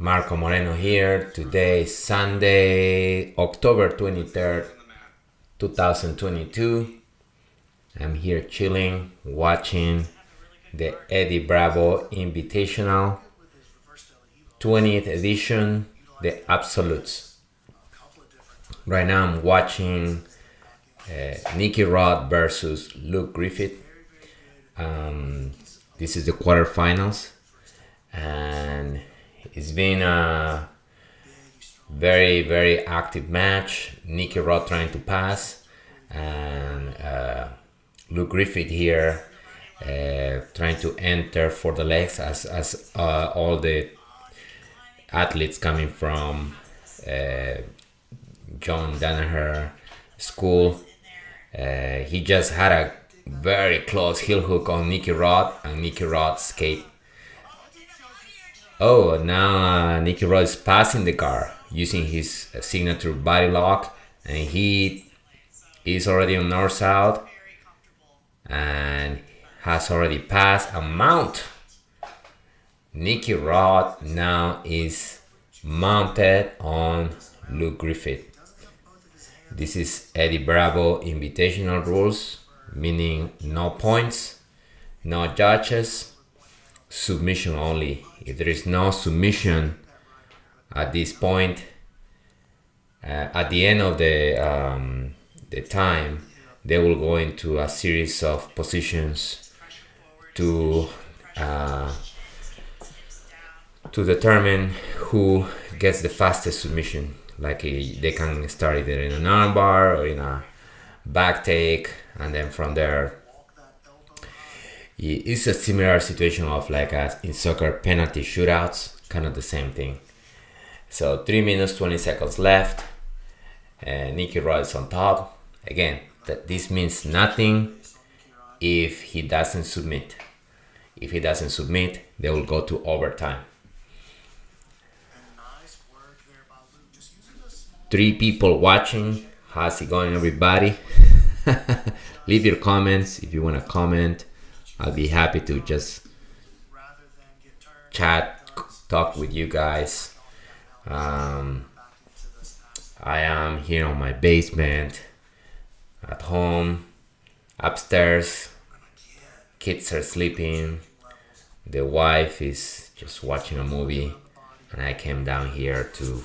Marco Moreno here. Today is Sunday, October 23rd, 2022. I'm here chilling, watching the Eddie Bravo Invitational 20th edition, the Absolutes. Right now I'm watching Nicky Rod versus Luke Griffith. This is the quarterfinals, and it's been a very, very active match. Nicky Rod trying to pass, and Luke Griffith here trying to enter for the legs as all the athletes coming from John Danaher school. He just had a very close heel hook on Nicky Rod, and Nicky Rod escaped. Oh, now Nicky Rod is passing the guard using his signature body lock, and he is already on north south and has already passed a mount. Nicky Rod now is mounted on Luke Griffith. This is Eddie Bravo Invitational rules, meaning no points, no judges, submission only. If there is no submission at this point, at the end of the time, they will go into a series of positions to determine who gets the fastest submission. Like they can start either in an armbar or in a back take, and then from there it's a similar situation of like in soccer penalty shootouts, kind of the same thing. So 3 minutes 20 seconds left, and Nicky Rod is on top. Again, that this means nothing if he doesn't submit. If he doesn't submit, they will go to overtime. 3 people watching. How's it going, everybody? Leave your comments if you want to comment. I'll be happy to just chat, talk with you guys. I am here on my basement, at home, upstairs. Kids are sleeping. The wife is just watching a movie, and I came down here to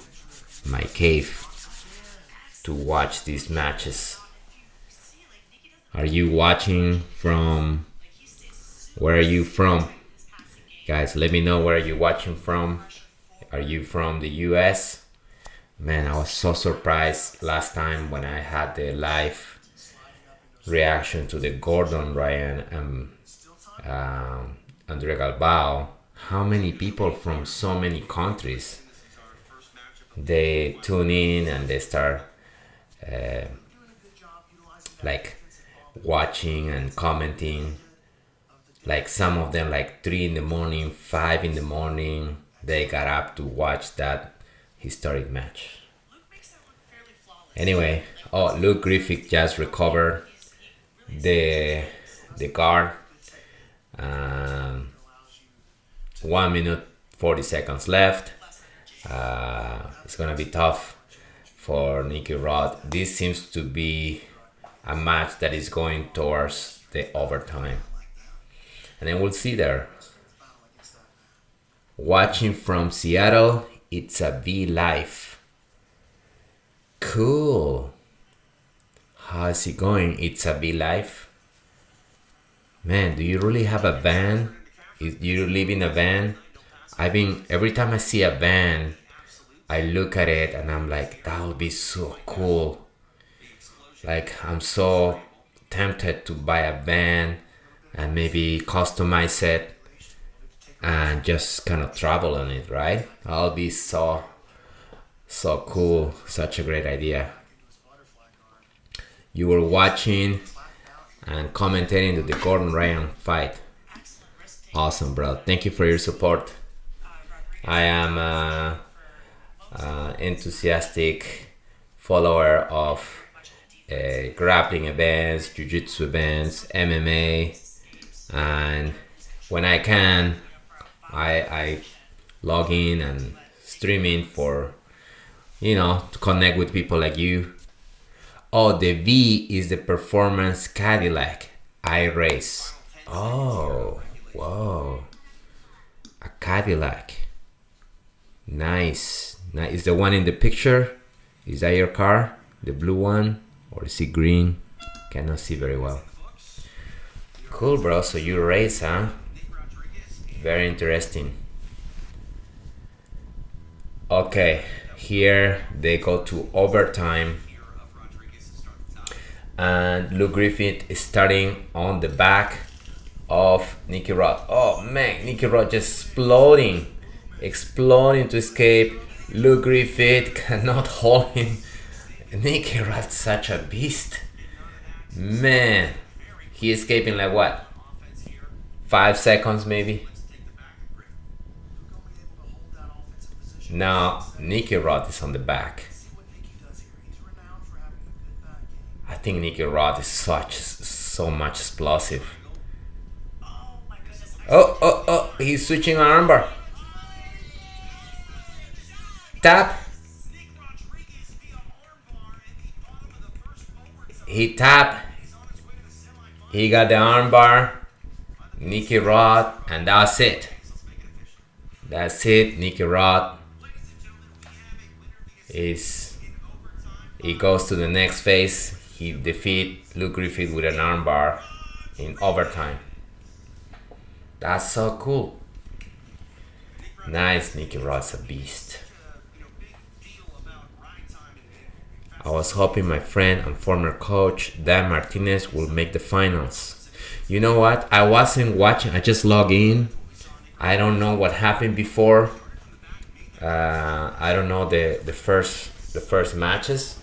my cave to watch these matches. Are you watching from? Where are you from? Guys, let me know where you're watching from. Are you from the US? Man, I was so surprised last time when I had the live reaction to the Gordon Ryan and Andre Galbao. How many people from so many countries, they tune in and they start like watching and commenting. Like some of them, like 3 in the morning, 5 in the morning, they got up to watch that historic match. Anyway, Luke Griffith just recovered the guard. 1 minute 40 seconds left. It's gonna be tough for Nicky Rod. This seems to be a match that is going towards the overtime, and then we'll see there. Watching from Seattle, it's a V Life. Cool. How's it going? It's a V Life. Man, do you really have a van? Do you live in a van? Every time I see a van, I look at it and I'm like, that would be so cool. Like, I'm so tempted to buy a van and maybe customize it and just kind of travel on it, right? That'll be so cool. Such a great idea. You were watching and commentating to the Gordon Ryan fight. Awesome, bro. Thank you for your support. I am enthusiastic follower of grappling events, Jiu-Jitsu events, MMA, and when I can, I log in and streaming for, to connect with people like you. Oh, the V is the performance Cadillac iRace. Oh, whoa. A Cadillac. Nice. Is the one in the picture? Is that your car? The blue one? Or is it green? Cannot see very well. Cool, bro. So you race, huh? Very interesting. Okay, here they go to overtime. And Luke Griffith is starting on the back of Nicky Rod. Oh man, Nicky Rod just exploding to escape. Luke Griffith cannot hold him. Nicky Rod's such a beast. Man, he escaping like what? 5 seconds maybe? Now Nicky Rod is on the back. I think Nicky Rod is so much explosive. Oh, he's switching an armbar. Tap. He tapped. He got the armbar. Nicky Rod, and that's it. That's it. Nicky Rod he goes to the next phase. He defeats Luke Griffith with an armbar in overtime. That's so cool. Nice, Nicky Rod's a beast. I was hoping my friend and former coach Dan Martinez will make the finals. You know what? I wasn't watching. I just logged in. I don't know what happened before. I don't know the first matches.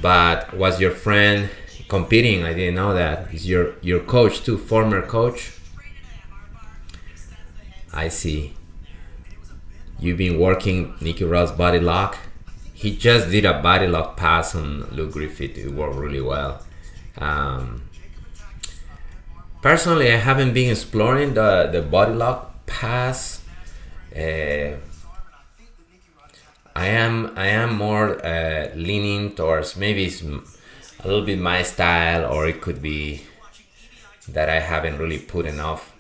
But was your friend competing? I didn't know that. Is your coach too, former coach? I see. You've been working Nicky Rod's body lock. He just did a body lock pass on Luke Griffith. It worked really well. Personally, I haven't been exploring the body lock pass. I am more leaning towards, maybe it's a little bit my style, or it could be that I haven't really put enough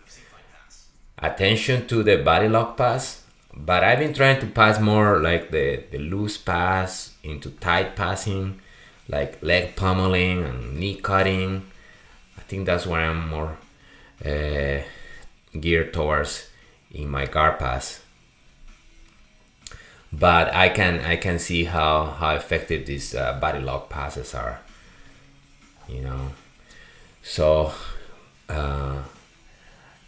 attention to the body lock pass. But I've been trying to pass more like the loose pass into tight passing, like leg pummeling and knee cutting. I think that's where I'm more geared towards in my guard pass. But I can see how effective these body lock passes are. So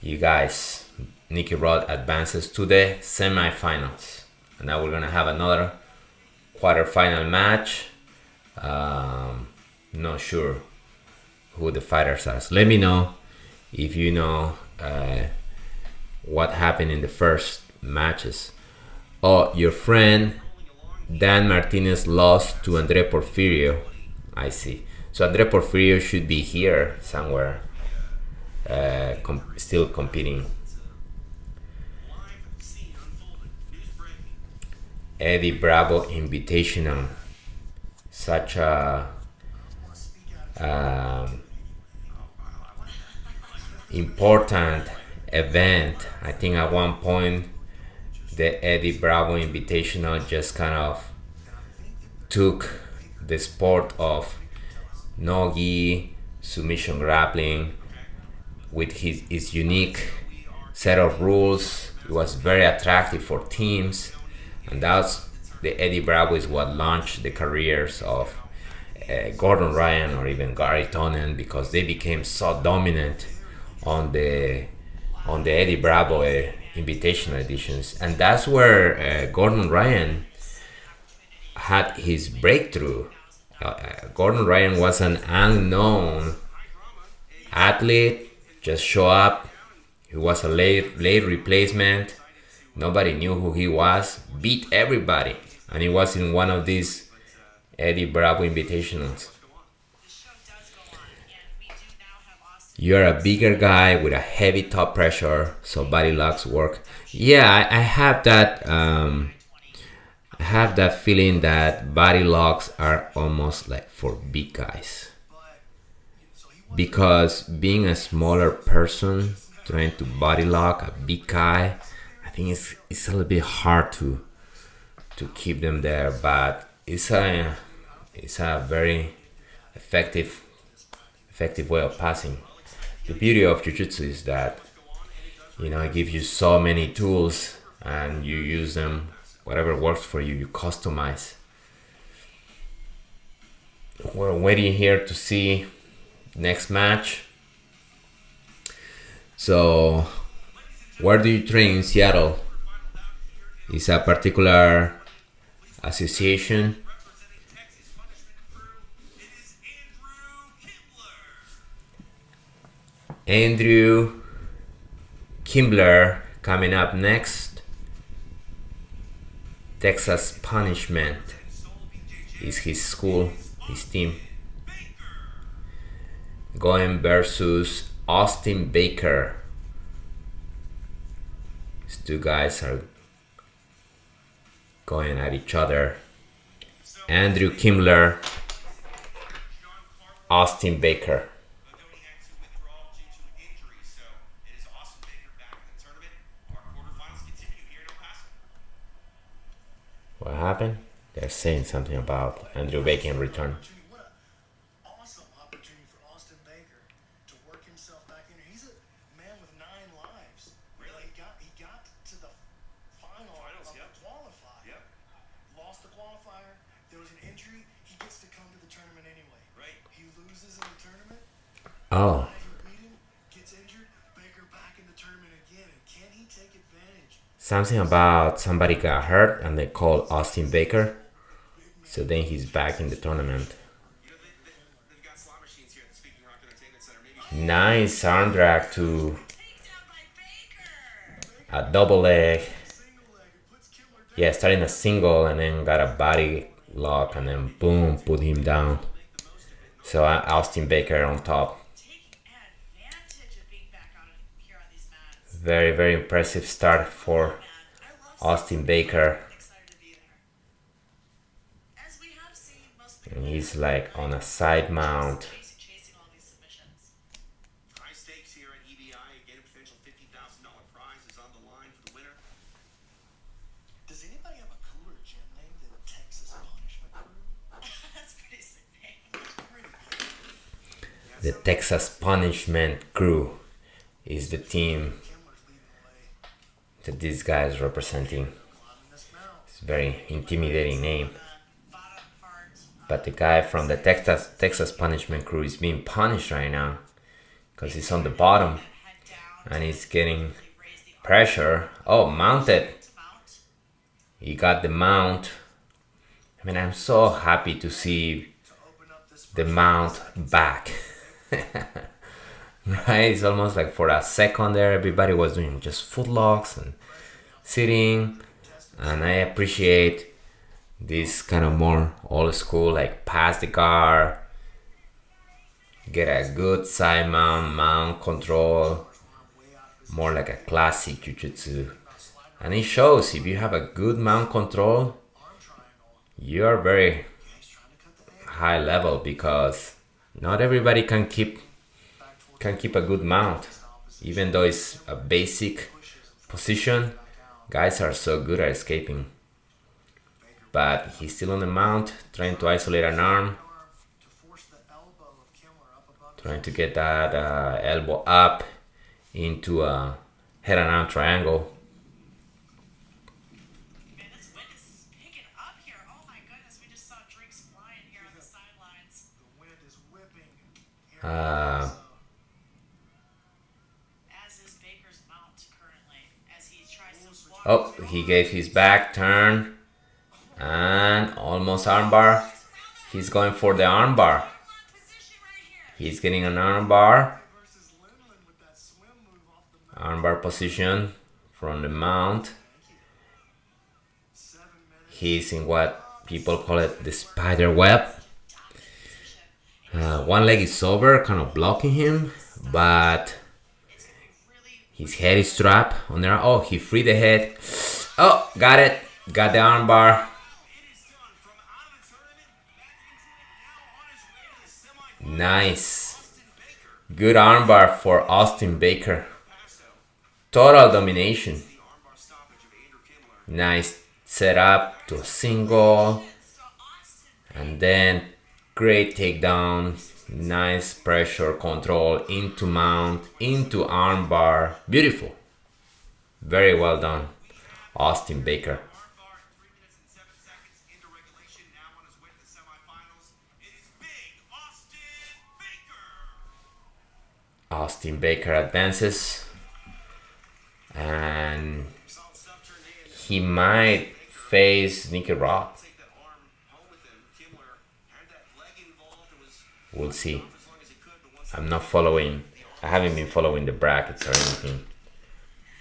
you guys, Nicky Rod advances to the semifinals, and now we're gonna have another quarterfinal match. Not sure who the fighters are. So let me know if you know what happened in the first matches. Oh, your friend Dan Martinez lost to Andre Porfirio. I see. So Andre Porfirio should be here somewhere, still competing. Eddie Bravo Invitational, such a important event. I think at one point the Eddie Bravo Invitational just kind of took the sport of no-gi submission grappling with his unique set of rules. It was very attractive for teams. And that's the Eddie Bravo is what launched the careers of Gordon Ryan or even Gary Tonnen, because they became so dominant on the Eddie Bravo Invitational editions. And that's where Gordon Ryan had his breakthrough. Gordon Ryan was an unknown athlete, just show up. He was a late replacement. Nobody knew who he was, beat everybody, and he was in one of these Eddie Bravo Invitationals. You're a bigger guy with a heavy top pressure, so body locks work. Yeah, I have that. I have that feeling that body locks are almost like for big guys, because being a smaller person trying to body lock a big guy, I think it's a little bit hard to keep them there. But it's a very effective way of passing. The beauty of jiu-jitsu is that it gives you so many tools and you use them whatever works for you. You customize. We're waiting here to see next match. So where do you train in Seattle? Is a particular association? Andrew Kimbler coming up next. Texas Punishment is his school, his team. Going versus Austin Baker. These two guys are going at each other. Andrew Kimbler, Austin Baker. What happened? They're saying something about Andrew Baker in return. What an awesome opportunity for Austin Baker to work himself back in here. He's a man with 9 lives. Really? He got to the finals, of the qualifier. Yep. Lost the qualifier. There was an injury. He gets to come to the tournament anyway. Right. He loses in the tournament. Oh. Gets injured. Baker back in the tournament again. And can he take advantage? Something about somebody got hurt and they called Austin Baker. So then he's back in the tournament. Nice arm drag to a double leg. Yeah, starting a single and then got a body lock and then boom, put him down. So Austin Baker on top. Very, very impressive start for Austin Baker. And he's like on a side mount. High stakes here at EBI. Again, a potential $50,000 prize is on the line for the winner. Does anybody have a cooler gym name than Texas Punishment Crew? That's pretty sick name. The Texas Punishment Crew is the team that this guy is representing. It's a very intimidating name. But the guy from the Texas Punishment Crew is being punished right now because he's on the bottom and he's getting pressure. Oh, mounted. He got the mount. I mean, I'm so happy to see the mount back. Right? It's almost like for a second there, everybody was doing just foot locks and sitting. And I appreciate this kind of more old school, like pass the guard, get a good side mount control, more like a classic jiu-jitsu. And it shows if you have a good mount control, you're very high level, because not everybody can keep a good mount. Even though it's a basic position, guys are so good at escaping. But he's still on the mount, trying to isolate an arm, trying to get that elbow up into a head and arm triangle. Man, this wind is picking up here. Oh my goodness, we just saw drinks flying here on the sidelines. The wind is whipping. As is Baker's mount currently, as he tries to walk. Oh, he gave his back turn and almost armbar. He's going for the armbar. He's getting an armbar. Armbar position from the mount. He's in what people call it the spider web. One leg is over, kind of blocking him, but his head is trapped on there. Oh, he freed the head. Oh, got it. Got the armbar. Nice. Good armbar for Austin Baker. Total domination. Nice setup to a single. And then great takedown. Nice pressure control into mount, into armbar. Beautiful. Very well done, Austin Baker. Armbar, 3 minutes and 7 seconds into regulation. Now on his way to the semifinals. It is big Austin Baker. Austin Baker advances. And he might face Nicky Rock. Take that arm home with him. Kimler had that leg involved. It was We'll see. as long as he could, but once I'm not following. I haven't been following the brackets or anything.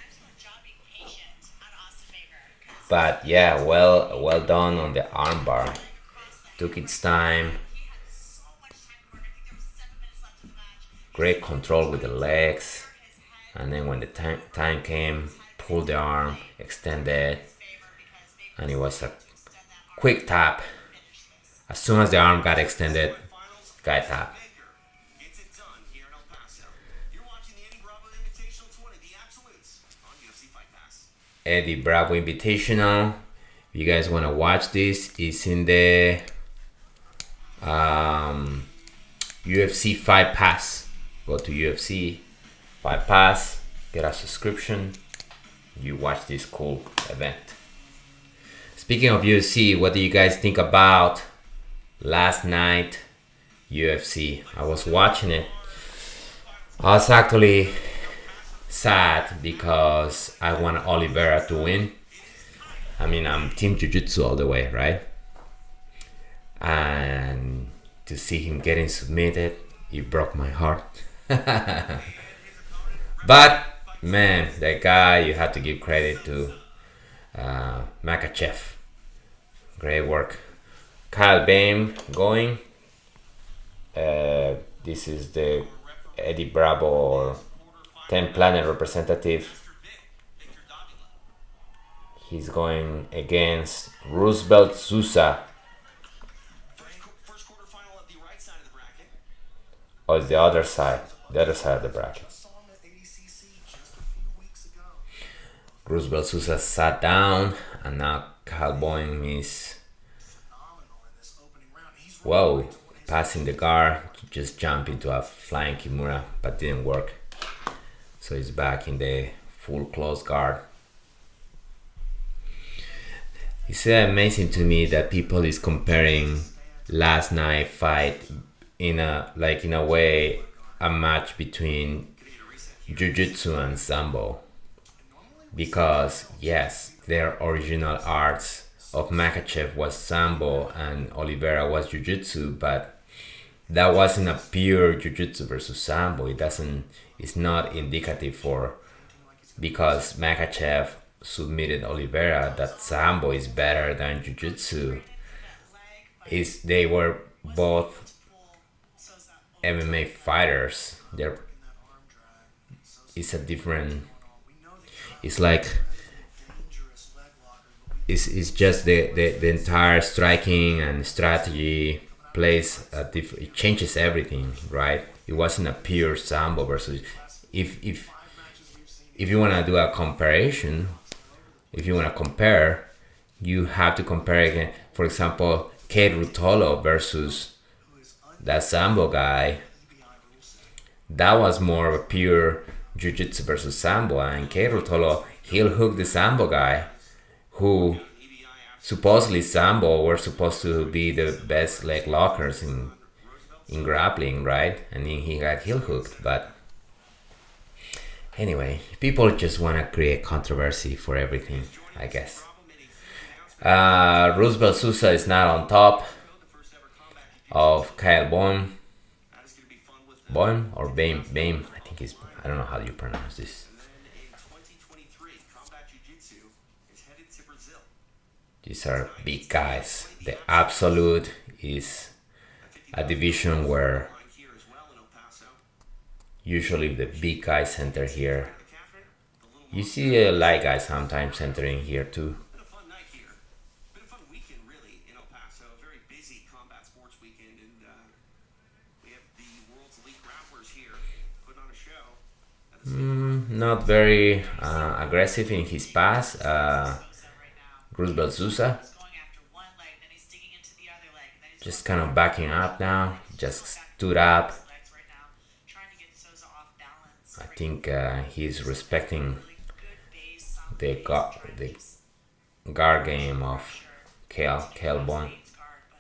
Excellent job being patient on Austin Baker. 'Cause But yeah, well done on the armbar. Took its time. he had so much time to work. I think there was 7 minutes left in the match. Great control with the legs. His head And then when the time came, pulled the arm, extended, favor because Baker and it was a extend that arm quick tap. finish this. As soon as the arm got extended, guy tap. Baker gets it done here in El Paso. You're watching the Eddie Bravo Invitational 20, the Absolutes, on UFC Fight Pass. Eddie Bravo Invitational. If you guys want to watch this, it's in the UFC Fight Pass. Go to UFC Fight Pass, get a subscription. You watch this cool event. Speaking of UFC, what do you guys think about last night UFC? I was watching it. I was actually sad because I want Oliveira to win. I mean, I'm Team Jiu-Jitsu all the way, right? And to see him getting submitted, it broke my heart. But man, that guy, you have to give credit to Makachev. Great work. Kyle Bain going. This is the Eddie Bravo or 10 Planet representative. He's going against Roosevelt Sousa. First quarterfinal of the right side of the bracket. Oh, it's the other side of the bracket. Saw him at ADCC just a few weeks ago. Roosevelt Sousa sat down, and now Kyle Boeing is, Phenomenal in this opening round. He's whoa, passing the guard, just jumped into a flying Kimura, but didn't work. So he's back in the full close guard. It's amazing to me that people is comparing last night fight in a way a match between Jiu-Jitsu and Sambo, because yes, their original arts of Makachev was Sambo and Oliveira was Jiu-Jitsu, but that wasn't a pure Jiu-Jitsu versus Sambo. It's not indicative for, because Makachev submitted Oliveira, that Sambo is better than Jiu-Jitsu. They were both MMA fighters. It's a different. It's like it's just the entire striking and strategy plays a different. It changes everything, right? It wasn't a pure Sambo versus. If you want to do a comparison, if you want to compare, you have to compare again. For example, Kate Rutolo versus that Sambo guy. That was more of a pure Jiu-Jitsu versus Sambo, and Kate Rutolo heel hooked the Sambo guy, who supposedly Sambo were supposed to be the best leg lockers in grappling, right? And then he got heel hooked. But anyway, people just want to create controversy for everything, I guess. Roosevelt Sousa is not on top of Kyle Boehm. Boehm or Baim? Baim, I think is. I don't know how you pronounce this. These are big guys. The Absolute is a division where usually the big guys center here. Catherine, the little You see a light guy sometimes entering here too. been a fun night here. Been a fun weekend, really, in El Paso. A very busy combat sports weekend, and we have the world's elite grapplers here putting on a show. At the same Not very aggressive in his pass. Sosa right now. Roosevelt Sousa He's going after one leg, then he's digging into the other leg, and then he's just going kind of backing up now. Just back to stood up. his legs right now, trying to get Sosa off balance. I think he's respecting Really good base, solid the base, guard, trying to the use guard game of pressure. Kale Boyne. Spain's guard, but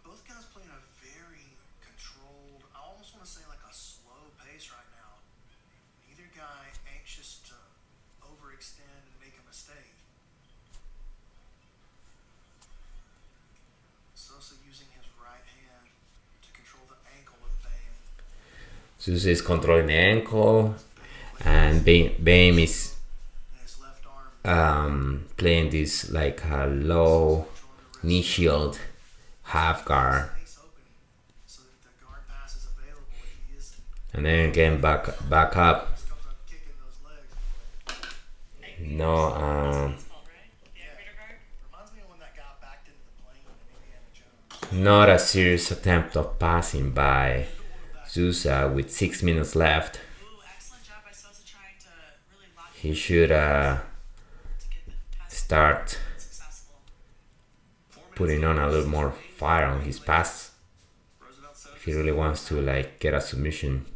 Both guys playing a very controlled, I almost want to say like a slow pace right now. Neither guy anxious to overextend and make a mistake. Sosa using his right hand to control the ankle of Bame. Sousa is controlling the ankle, and Bame is And his left arm playing this like a low knee shield half guard, face open so that the guard pass is available if he is and then again back up. comes up kicking those legs. No, it's called, right? The elevator guard? Reminds me of when that guy backed into the plane in Indiana Jones. not a serious attempt of passing by Sousa with 6 minutes left. Ooh, excellent job by Sosa trying to really lock He should to get the pass start successful. putting on a little more fire on his pass Roosevelt said if he really wants to like get a submission.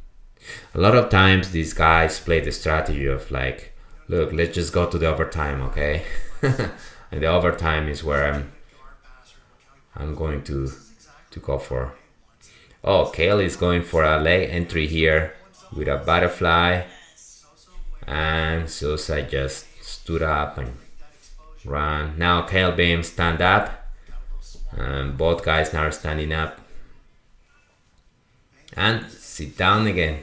A lot of times these guys play the strategy of like, look, let's just go to the overtime, okay? And the overtime is where I'm going to go for. Oh, Kale is going for a leg entry here with a butterfly, and Sosa just stood up and ran. Now Kale Bame stand up, and both guys now are standing up and sit down again.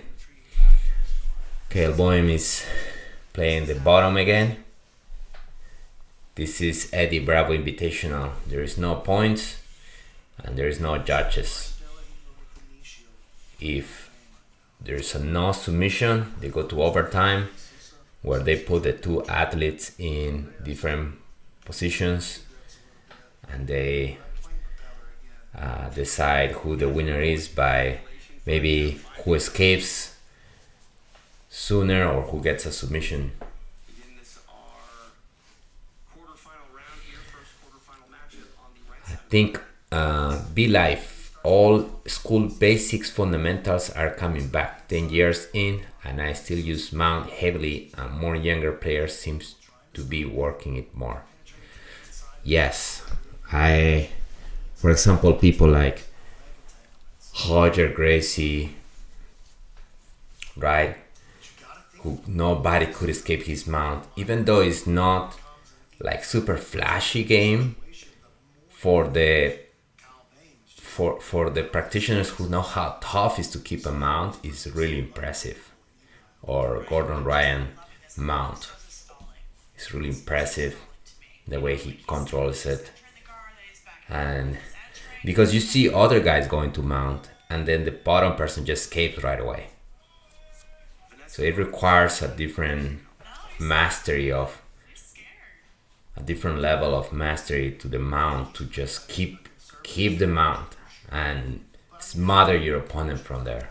Kale Boehm is playing the bottom again. This is Eddie Bravo Invitational. There is no points and there is no judges. If there's a no submission, they go to overtime, where they put the two athletes in different positions, and they decide who the winner is by maybe who escapes sooner or who gets a submission. begin this our quarterfinal round here, first quarterfinal matchup on the right I side. think Be Life, all school basics fundamentals are coming back 10 years in, and I still use mount heavily, and more younger players seems to be working it more. Yes, for example, people like Roger Gracie, right, who nobody could escape his mount, even though it's not like super flashy game. For the practitioners who know how tough it is to keep a mount, is really impressive. Or Gordon Ryan mount, it's really impressive the way he controls it. And because you see other guys going to mount, and then the bottom person just escapes right away. So it requires a different mastery of a different level of mastery to the mount to just keep the mount and smother your opponent from there.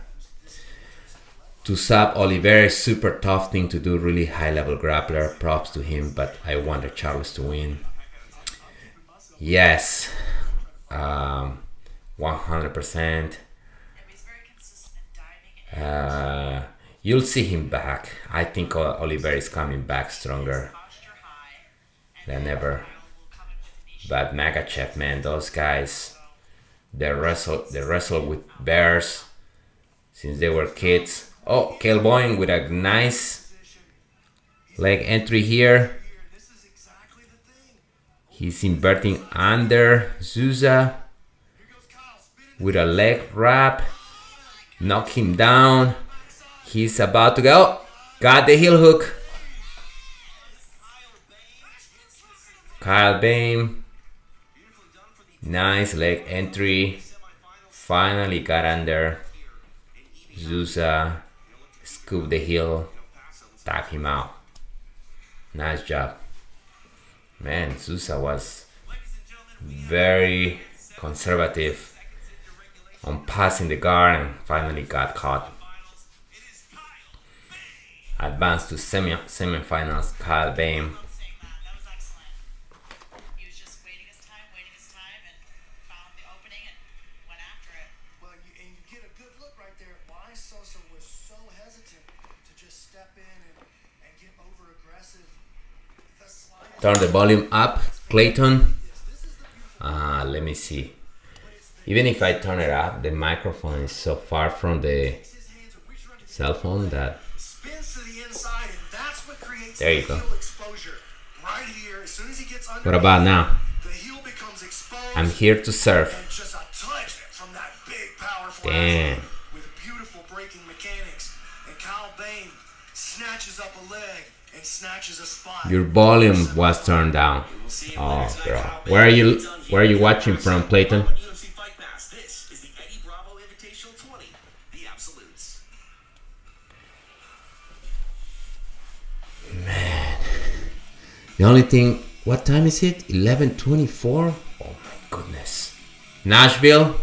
To sub Oliveira is super tough thing to do, really high level grappler, props to him, but I wanted Charles to win. Yes, 100%. He's very consistent in diving and You'll see him back. I think Oliveira is coming back stronger posture high. than ever. Will come in with an issue. But Magachev, man, those guys, they wrestle with bears since they were kids. Oh, Kale Boyne with a nice leg entry here. This is exactly the thing. He's inverting under Sousa Here goes Kyle spinning. with a leg wrap. Knock him down. He's about to go. Got the heel hook. Kyle Bame. Nice leg entry. Finally got under Sousa. scoop the heel, tap him out. Nice job. Man, Sousa was very conservative on passing the guard and finally got caught. Advanced to semifinals, Kyle Bain. Saying that was excellent. He was just waiting his time, and found the opening and went after it. Well, you get a good look right there why Sosa was so hesitant to just step in and get over aggressive. The slightest Turn the volume up, Clayton. Let me see. Even if I turn it up, the microphone is so far from the his hands are reaching around to cell phone that spins to the inside, and that's what creates There you the go. heel exposure. Right here, as soon as he gets under, What about now? the heel becomes exposed. I'm here to serve. And just a touch from that big, powerful Damn. athlete with beautiful breaking mechanics. And Kyle Bain snatches up a leg and snatches a spot. Your volume was turned down. Oh, bro. Where are you watching from, Clayton? UFC Fight Pass. This is the Eddie Bravo Invitational 20, the Absolutes. The only thing, what time is it? 11:24? Oh my goodness. Nashville?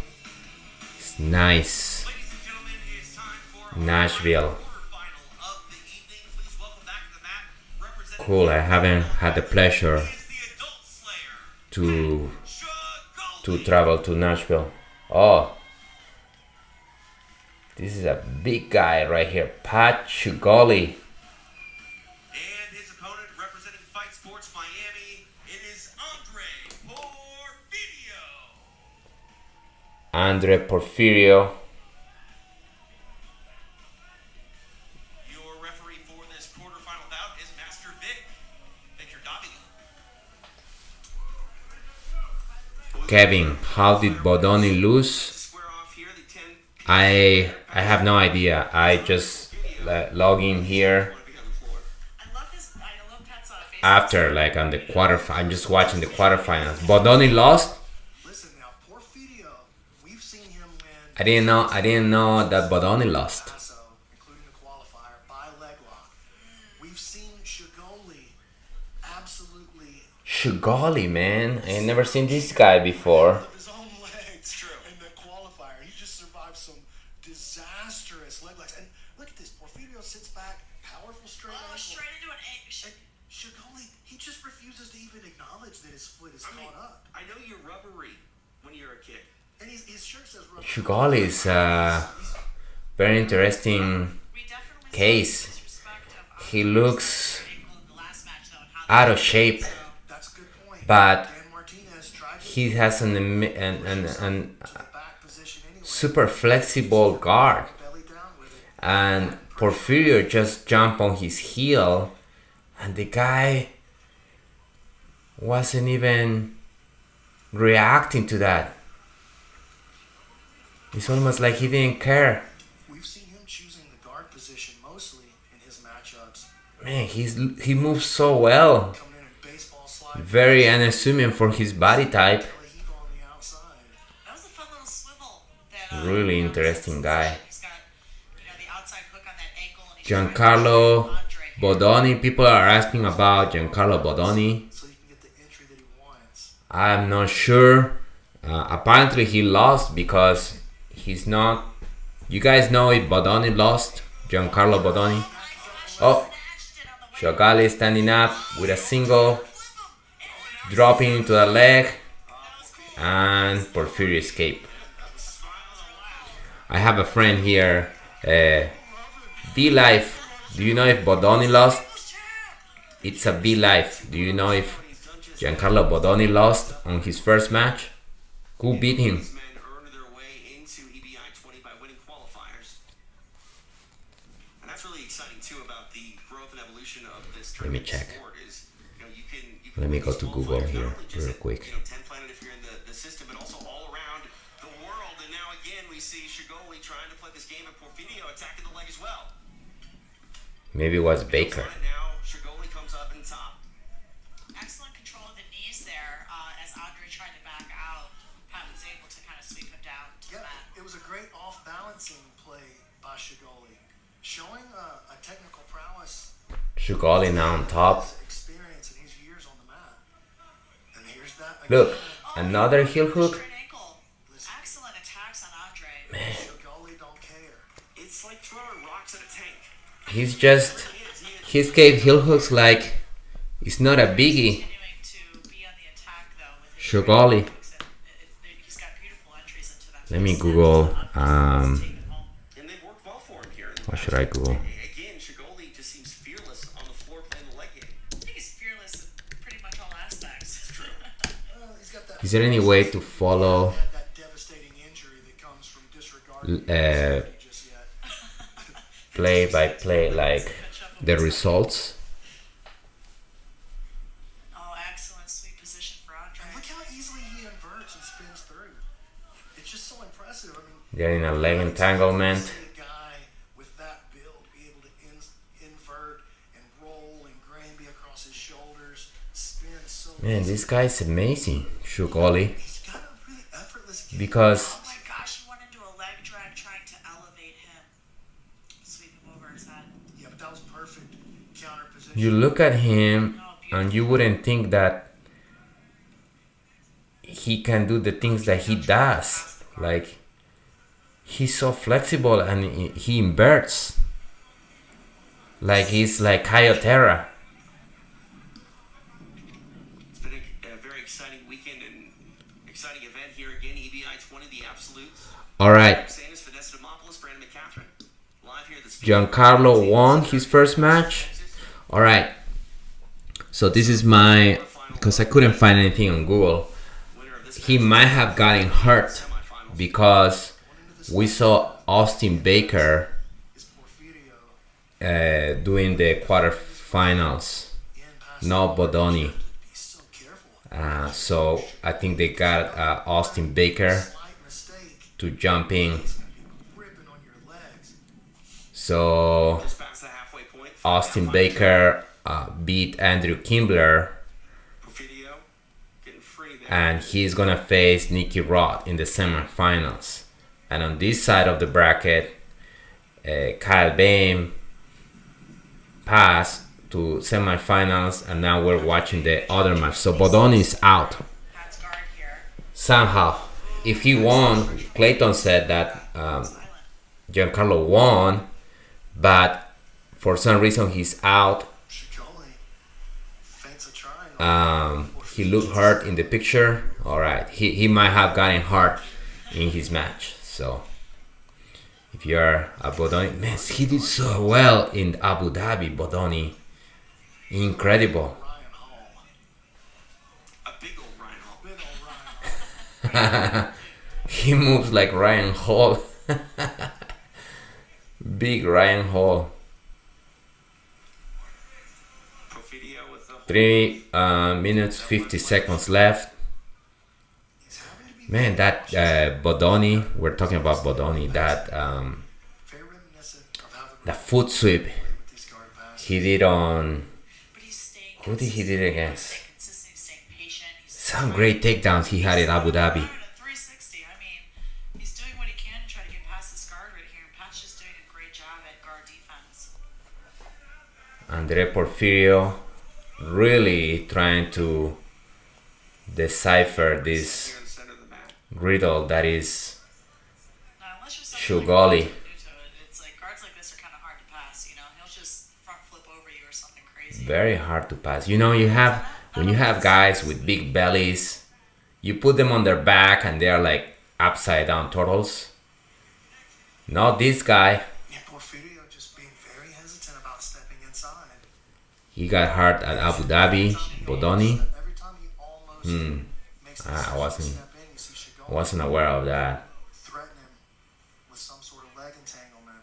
It's nice. Ladies and gentlemen, it's time for Nashville. quarterfinal of the evening. Please welcome back to the mat, representing Cool, I haven't had the pleasure is the Adult Slayer, to Shagoli. travel to Nashville. Oh. This is a big guy right here. Pat Chugoli. And his opponent representing Fight Sports Miami, it is Andre Porfirio. Andre Porfirio. Your referee for this quarterfinal bout is Master Victor Davide. Kevin, how did Bodoni lose? Square off here, the 10 I have no idea. I just log in here be on the floor. I love Pat's face. after like on the I'm just watching the quarterfinals. Bodoni lost. Listen now, Porfirio, we've seen him win I didn't know that Bodoni lost. Paso, including the qualifier, by leg lock. We've seen Shagoli absolutely Chugoli, man. I never seen this guy before. of his own legs. True. In the qualifier, he just survived some disastrous leg locks. And look at this, Porfirio sits back, powerful straight Oh, ankle. straight into an egg. And Shagoli, he just refuses to even acknowledge that his foot is caught up. I know you're rubbery when you're a kid. And his shirt says rubber. Chugoli is a very interesting We definitely case. saw the disrespect of He looks ankle in the last match, though, and how out of shape, That's a good point. but Dan Martinez tried to he has an to the back position anyway. super flexible guard. Belly down with it. And Porfirio just jumped on his heel, and the guy wasn't even reacting to that. It's almost like he didn't care. We've seen him choosing the guard position mostly in his matchups. Man, he moves so well. Coming in baseball slide. Very unassuming for his body type. Belly heave on the outside. That was a fun little swivel. That, Really interesting guy. He's got, the outside hook on that ankle, and he's Giancarlo trying to Andre here. Bodoni. People are asking about Giancarlo Bodoni. So he can get the entry that he wants. I'm not sure. Apparently he lost because he's not. You guys know if Bodoni lost? Giancarlo Bodoni. Oh, Shogali standing up with a single, dropping into the leg, and Porfirio escape. I have a friend here, V-Life. Do you know if Bodoni lost? It's a V-Life. Do you know if Giancarlo Bodoni lost on his first match? Who beat him? These men earned their way into EBI 20 by winning qualifiers. And that's really exciting too about the growth and evolution of this Let me tournament check. sport is, you can Let me go to qualify Google not here only just real at, quick. 10 planet if you're in the system, but also all around the world. And now again we see Shagoli trying to play this game and Porfirio attacking the leg as well. Maybe it was Baker. On it now, Shagoli comes up in top. Excellent control of the knees there as Andre tried to back out. Pat was able to kind of sweep him down to the Yeah, mat. it was a great off-balancing play by Shagoli. showing a technical prowess, Shugali now on top. his experience and his years on the mat. And here's that again. Look, another heel hook. Straight ankle. Excellent attacks on Andre. Shogali don't care. It's like throwing rocks at a tank. He's just, he's gave heel hooks like it's not a biggie. Continuing to be on the attack though with his Shogali. he's got beautiful entries into that. Let me Google. And they've worked well for him here. What should I Google? Again, Shigoli just seems fearless on the floor playing the leg game. I think he's fearless in pretty much all aspects. It's true. He's got that. Is there any way to follow That devastating injury that comes from disregarding safety just yet. play by play, like the results? Oh, excellent sweet position for Andre. And look how easily he inverts and spins through. It's just so impressive. I mean, They're in a leg entanglement. see a guy with that build be able to invert and roll and Granby across his shoulders, spin so Man, this guy's amazing, Shugoli. He's got a really effortless game. Because Oh my gosh, he went into a leg drag trying to elevate him. Sweep him over his head. Yeah, but that was perfect counter position. you look at him and you wouldn't think that he can do the things that he does. Like, he's so flexible and he inverts. Like he's like Kyotera. It's been a very exciting weekend and exciting event here again. EBI 20, the Absolutes. All right, Sanders, Vanessa Demopoulos, Brandon McCaffrey. Live here at the Giancarlo won his first match. All right, so this is my, because I couldn't find anything on Google. winner of this He might have gotten hurt semifinals. because we saw Austin Baker Is Porfirio doing the quarterfinals. in past No Bodoni. Be so careful. So I think they got Austin Baker Slight mistake. to jump in. It's gonna be ripping on your legs. So Just past the halfway point. Austin Baker beat Andrew Kimbler, Porfirio getting free there. and he's gonna face Nicky Rod in the semifinals. And on this side of the bracket, Kyle Bain passed to semifinals, and now we're watching the other match. So Bodoni is out That's guard here. somehow. If he won, Clayton said that Silent. Giancarlo won, but for some reason he's out. Shogali feints a triangle. He looked hurt in the picture. All right, he might have gotten hurt in his match. So if you're a Bodoni, man, he did so well in Abu Dhabi. Bodoni, incredible. Ryan Hall. A big old Ryan Hall. Big old Ryan Hall. He moves like Ryan Hall. Big Ryan Hall. Porfirio with the 3 minutes 50 seconds left. He's having to be Man, that Bodoni, we're talking about Bodoni, that very reminiscent of how the the foot sweep with these guard passes. he did on, But he's staying who did he did it against? Staying consistent, staying patient. He's Some great takedowns he had in Abu Dhabi. At 360. I mean, he's doing what he can to try to get past this guard right here. And Pat's just doing a great job at guard defense. Andre Porfirio really trying to decipher this here in the center of the mat. riddle that is Now, unless you're Shugali. it's like guards like this are kind of hard to pass. You know, he'll just front flip over you or something crazy. very hard to pass. You know, you have, when you have guys with big bellies, you put them on their back and they're like upside down turtles. Not this guy. Yeah, Porfirio just being very hesitant about stepping inside. He got hurt at Abu Dhabi. Bodoni. Every time he almost makes the I decision to wasn't- step in, you see Shogali Wasn't aware of that. threaten him with some sort of leg entanglement.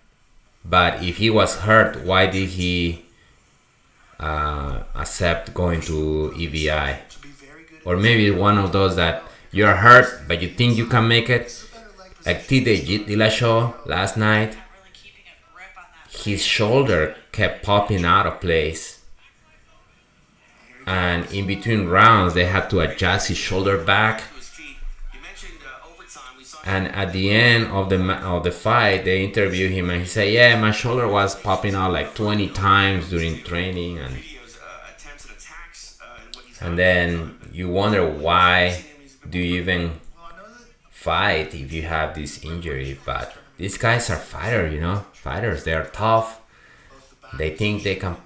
But if he was hurt, why did he accept going to EBI? To be very good Or maybe one of those that you're hurt, but you think you can make it. at better leg Like position. TJ Dillashaw last night, Not really keeping a grip on that. his shoulder kept popping out of place. And in between rounds, they had to adjust his shoulder back. To his feet. You mentioned overtime. We saw And at the end of the fight, they interview him, and he said, "Yeah, my shoulder was popping out like 20 times during training." And then you wonder, why do you even fight if you have this injury? But these guys are fighters. They are tough. They think they can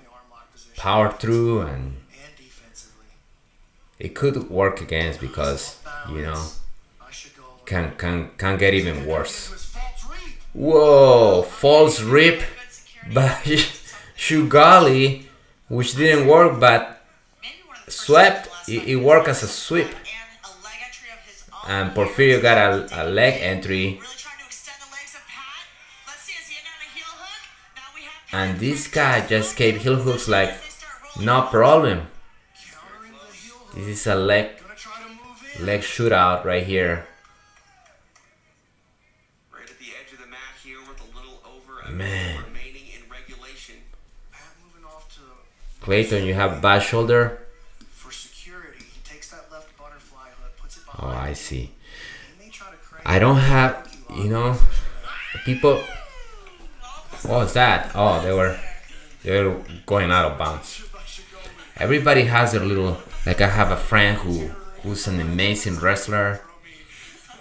power through, and it could work against, because can get even worse. Whoa, false rip by Shugali, which didn't work, but swept. It worked as a sweep, and Porfirio got a leg entry. And this guy just gave heel hooks like no problem. This is a leg shootout right here. Right at the edge of the mat here with a little over a Man. minute remaining in regulation. Moving off to Clayton, you have bad shoulder? for security. He takes that left butterfly hook, puts it Oh, behind. I see. He may try to crank I don't have, people. What was that? Oh, they were going out of bounds. Everybody has their little. Like, I have a friend who's an amazing wrestler,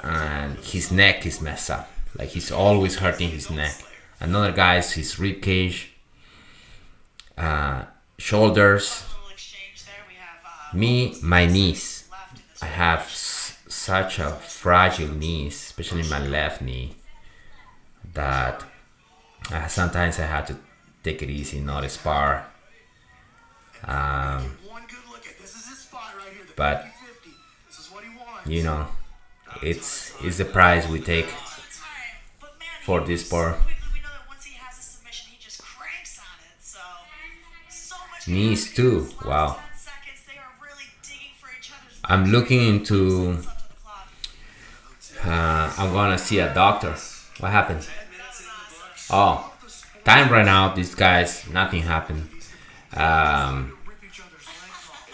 and his neck is messed up. Like, he's always hurting his neck. Another guy's his rib cage, shoulders. Me, my knees. I have such a fragile knees, especially my left knee, that sometimes I have to take it easy, not spar. one good look at this is his spot right here. The But 50-50. This is what he wants. it's the price we take for this sport. Knees too. Wow. I'm looking into. I'm gonna see a doctor. What happened? Oh, time ran out. These guys, nothing happened. Rip each other's legs off.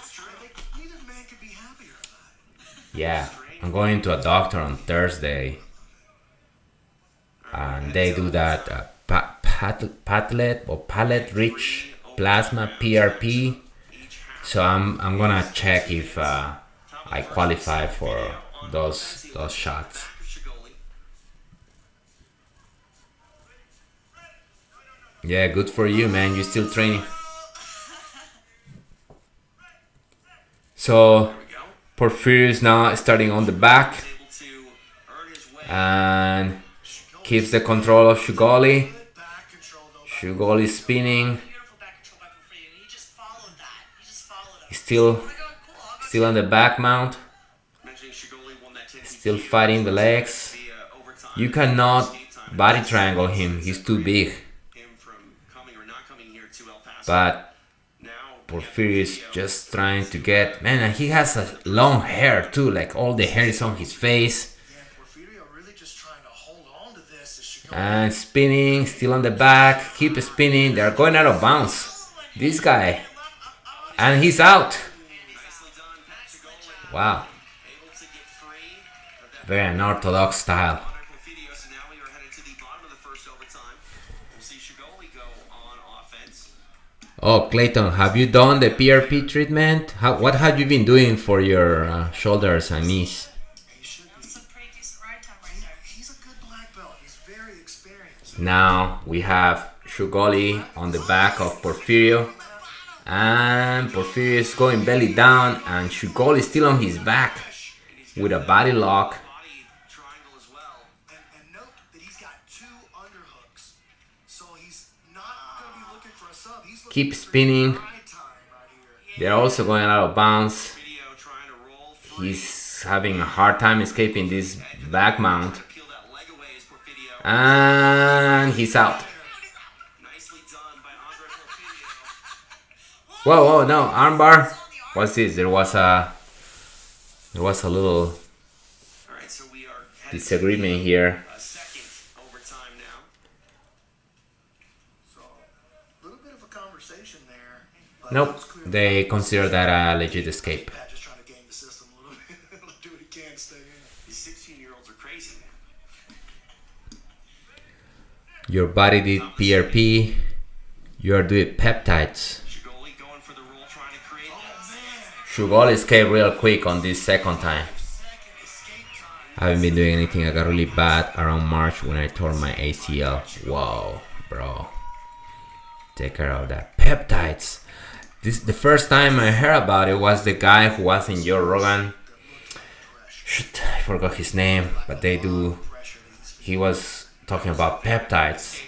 Neither man could be happier about it. Yeah, I'm going to a doctor on Thursday, and they do that palette rich plasma PRP. So I'm gonna check if I qualify for those shots. Yeah, good for you, man. You're still training. So Porfirio is now starting on the back and keeps the control of Shugali. Back control though. Shugali spinning. Beautiful back control by Porfirio. He just followed that. He just followed him. He's still on the back mount. Still fighting the legs. You cannot body triangle him. He's too big. But Porfirio is just trying to get. Man, and he has a long hair too. Like, all the hair is on his face. Yeah, Porfirio really just trying to hold on to this as she goes. And spinning, still on the back. Keep spinning. They're going out of bounds. This guy. And he's out. Wow. Very unorthodox style. Oh, Clayton, have you done the PRP treatment? What have you been doing for your shoulders and knees? He should be. That's a pretty decent ride time right there. He's a good black belt. He's very experienced. Now we have Shugali on the back of Porfirio. And Porfirio is going belly down, and Shugali is still on his back with a body lock. And note that he's got two underhooks. So he's not going to be looking for a sub. He's looking Keep spinning. for high time right here. They're also going out of bounds. He's having a hard time escaping this back mount. And he's out. Whoa, no, armbar. What's this? There was a little disagreement here. So, a little bit of a conversation there. But Nope, it was clear they consider that a legit escape. Pat just trying to game the system a little bit. Do what he can to stay in. These 16-year-olds are crazy, man. Your body did PRP. You are doing peptides. Shigoli going for the roll, trying to create that. Shugol escaped real quick on this second time. Second escape time. I haven't been doing anything. I got really bad around March when I tore my ACL. Whoa, bro. Take care of that. Peptides. This the first time I heard about it was the guy who was in Joe Rogan. Shit, I forgot his name, but they do. He was talking about peptides.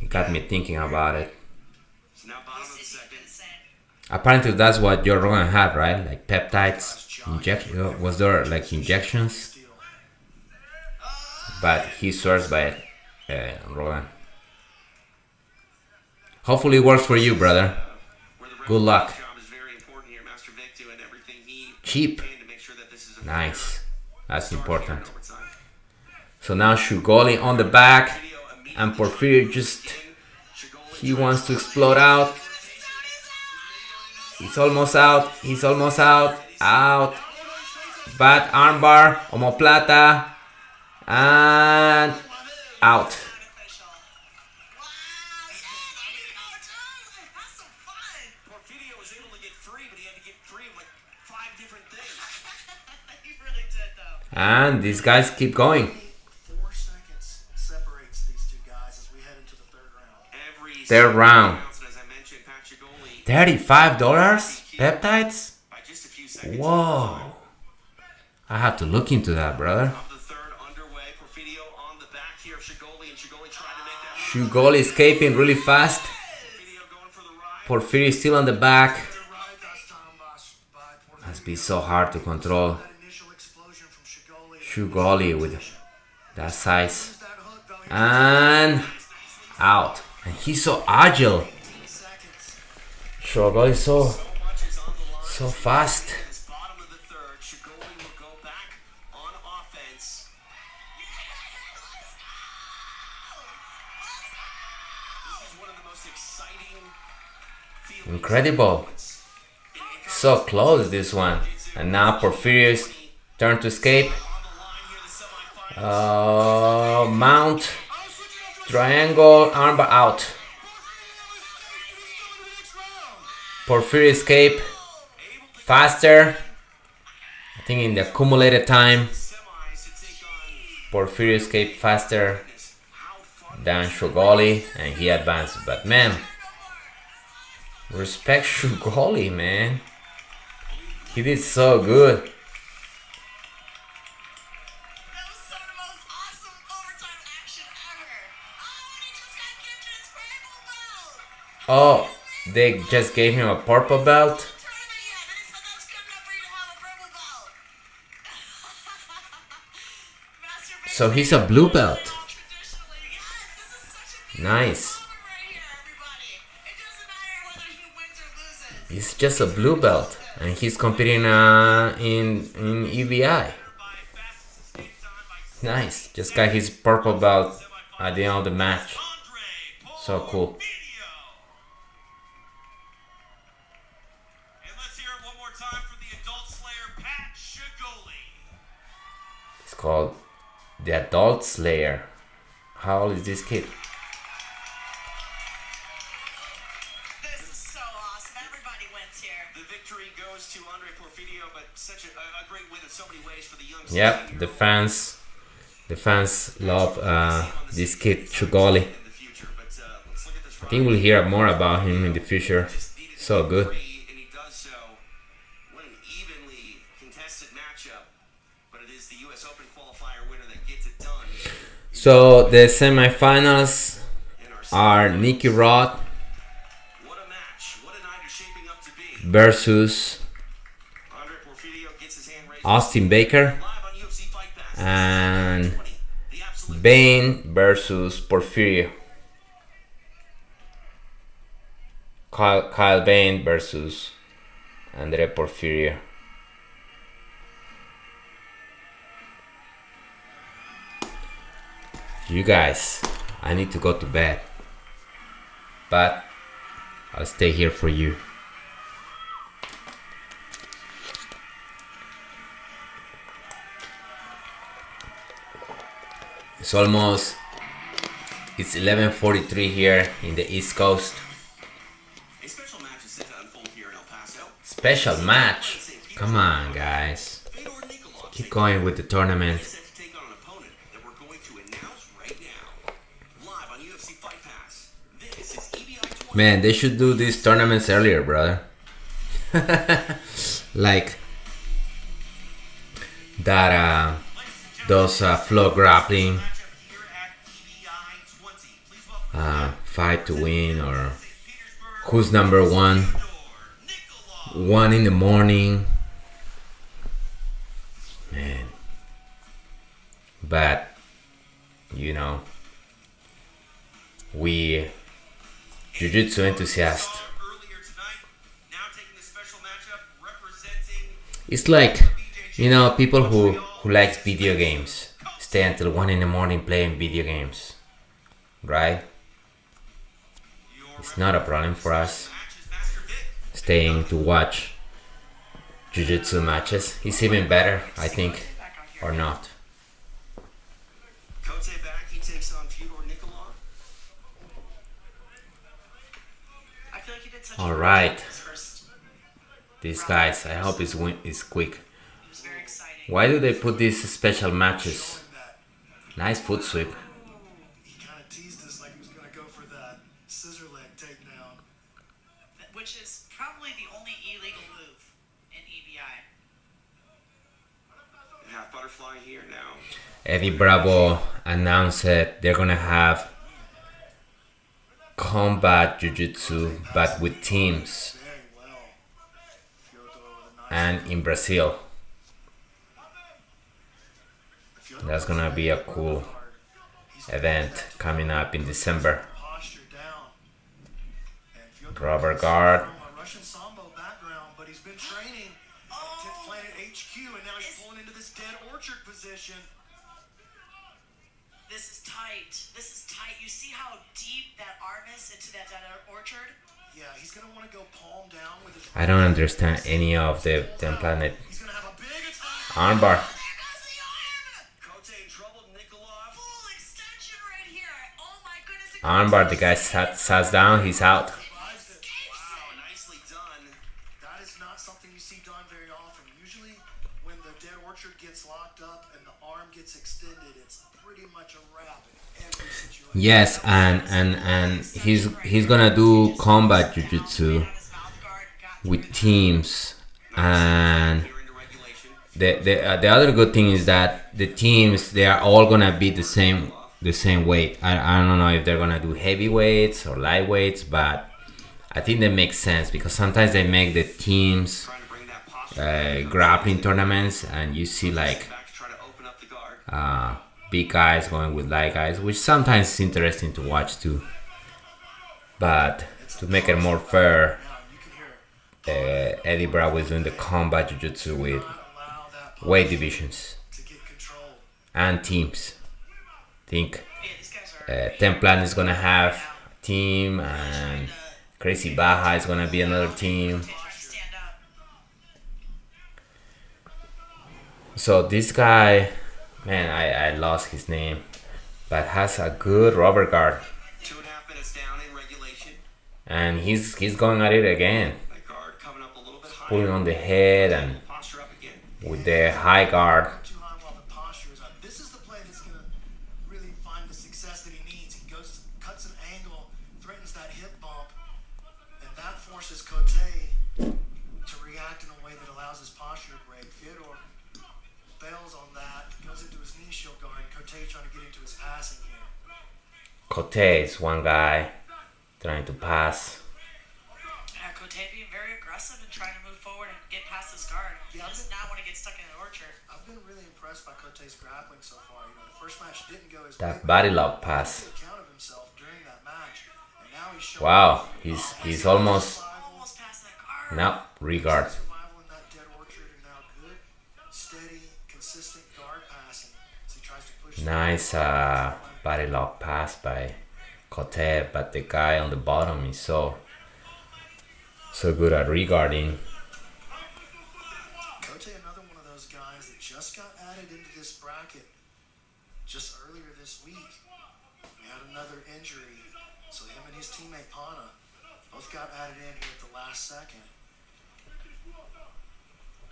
It got me thinking about it. So now bottom of the Is he second. the same? Apparently, that's what Joe Rogan had, right? Like peptides, injection. Was there like injections? But he swears by it, Rogan. Hopefully, it works for you, brother. Where the Good luck. job is very important here. Master Vic doing everything he Cheap. can to make sure that this is a Nice. That's fair important. overtime. So now Shugoli on the back, Video immediately and Porfirio just Shigoli he wants to explode out. He's almost out. He's almost out. Out. Bad armbar, omoplata, and out. Unofficial. Wow, yeah, there you go, John. Have some fun. Porfirio was able to get three, but he had to get three of like 5 different things. He really did, though. And these guys keep going. 4 seconds separates these two guys as we head into the third round. Every Third round. As I mentioned, Pat Shigoli $35 peptides? by just a few seconds. Whoa. I have to look into that, brother. Of the third underway, Porfirio on the back here of Shigoli, and Shigoli trying to make that. Shugoli escaping really fast. Porfirio going for the ride. Porfirio still on the back. Good ride last time by Porfirio. Must be so hard to control. That initial explosion from Shigoli. Shugoli with that size. That hook, though, he And out. And he's so agile. 15 seconds. Shugoli so So much is on the line. so fast. This bottom of the third, Shigoli will go back on offense. This is one of the most exciting feelings. Incredible. So close this one. And now Porfirio's turn to escape. On the line here, the semifinals. Mount. Triangle. Armbar out. Porfirio escape. Faster. I think in the accumulated time. Semis to take on Porfirio escaped faster how far than Shugoli. And he advanced. But man. Respect Shugoli, man. He did so good. That was some of the most awesome overtime action ever. Oh, and he just got given his purple belt. Oh, they just gave him a purple belt. Tournament yet, and he said that's good enough for you to have a purple belt. Master Vic So he's a blue belt. traditionally, yes, this is such a Nice. moment right here, everybody. It doesn't matter whether he wins or loses. He's just a blue belt. And he's competing in EBI. Nice. Just got his purple belt at the end of the match. So cool. And let's hear it one more time for the adult slayer, Pat Shigoli. It's called the Adult Slayer. How old is this kid? This is so awesome. Everybody wins here. The victory goes to Andre Porfirio, but such a great win in so many ways for the young Yep, the fans love this kid Shugoli. in the future. But let's look at this I think we'll hear more about him in the future. So good. and he does so. What an evenly contested matchup. But it is the U.S. Open qualifier winner that gets it done. So the semifinals In our are Nicky Rod what a match! What a night is shaping up to be. versus Andre Porfirio gets his hand raised. Austin Baker Live on UFC Fight Pass. and 20. The absolute Bane versus Porfirio. Kyle Bane versus Andre Porfirio. You guys, I need to go to bed, but I'll stay here for you. It's almost It's 11:43 here in the East Coast. A special match is set to unfold here in El Paso. Special match. Come on, guys. Fedor Nikolov Keep going with the tournament. is set to take on an opponent that we're going to announce right now. Live on UFC Fight Pass. This is EBI 20. Man, they should do these tournaments earlier, brother. Like that, those flow grappling, fight to win, or who's number one, 1 in the morning. Man, but you know, we Jiu-Jitsu enthusiasts. Earlier tonight, now taking a special matchup representing It's like, you know, people who likes video games stay until 1 in the morning playing video games, right? It's not a problem for us matches Master Vic. staying to watch Jiu-Jitsu matches. It's even better, I think, or not. Kote back, he takes on Fedor Nikolov. I feel like he did such All a good right. job his first. These guys, I hope it's quick. It was very exciting. Why do they put these special matches? That Nice foot sweep. he kind of teased us like he was going to go for that scissor leg takedown. Which is probably the only illegal move in EBI. Half butterfly here now. Eddie Bravo announced that they're gonna have combat jiu-jitsu, but with teams, Very well. Fyodor with a nice and in Brazil. Fyodor That's gonna be a cool He's event coming up in December. posture down. And Fyodor Rubber comes guard. from a Russian Sambo background, but he's been training at 10th Planet HQ, and now he's pulling into this dead orchard position. This is tight. This is tight. You see how deep that arm is into that dead orchard? Yeah, he's gonna want to go palm down with his. I don't understand any of the 10 Planet He's gonna have a big attack. armbar. There goes the arm! Kote in trouble, Nikolov. Full extension right here. Oh my goodness. Armbar, the guy sat down, he's out. Survives it. Wow, nicely done. That is not something you see done very often. Usually, when the dead orchard gets locked up and the arm gets extended, it's pretty much a wrap in every situation. Yes, and he's gonna do combat jiu-jitsu His mouth guard got with teams, and Here into regulation. the other good thing is that the teams, they are all gonna be the same weight. I don't know if they're gonna do heavyweights or lightweights, but I think that makes sense because sometimes they make the teams Trying to bring that posture grappling tournaments, and you see like back to try to open up the guard. big guys going with light guys, which sometimes is interesting to watch too. But to make it more fair, Now you can hear it. Eddie Bravo is doing the combat jiu-jitsu with Not allow that weight divisions to get control. and teams. Think Yeah, these guys are. Templan is gonna have a team, and Crazy Baja is gonna be another team. Trying to stand up. So this guy, man, I lost his name, but has a good rubber guard, 2.5 minutes down in regulation. and he's going at it again, That guard coming up a little bit higher. pulling on the head and Posture up again. with the high guard. Too high while the posture is up. This is the play that's going to really find the success that he needs. He cuts an angle, threatens that hip bump, and that forces Kote to react in a way that allows his posture to break. Fyodor bails on that, goes into his knee shield guard. Kote trying to get into his passing here. Cote is one guy trying to pass. Kote being very aggressive and trying to move forward and get past this guard. He Yeah, does not want to get stuck in an orchard. I've been really impressed by Kote's grappling so far. You know, the first match didn't go his way. That but body lock he pass. took account of himself during that match, and now he's showing Wow, he's almost Almost past that guard. no regard. survival in that dead orchard, and now good, steady, consistent guard passing as he tries to push. Nice body lock pass by Cote, but the guy on the bottom is so good at regarding. Kote, another one of those guys that just got added into this bracket just earlier this week. He had another injury, so him and his teammate Pana both got added in here at the last second.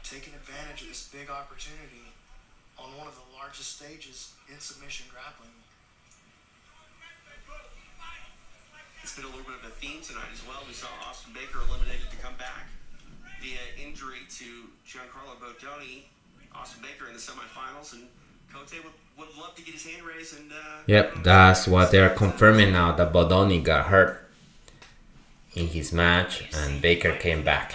Taking advantage of this big opportunity on one of the largest stages in submission grappling. It's been a little bit of a theme tonight as well. We saw Austin Baker eliminated to come back via injury to Giancarlo Bodoni. Austin Baker in the semifinals, and Cote would love to get his hand raised. And Yep, that's what they're confirming now, that Bodoni got hurt in his match and Baker came back.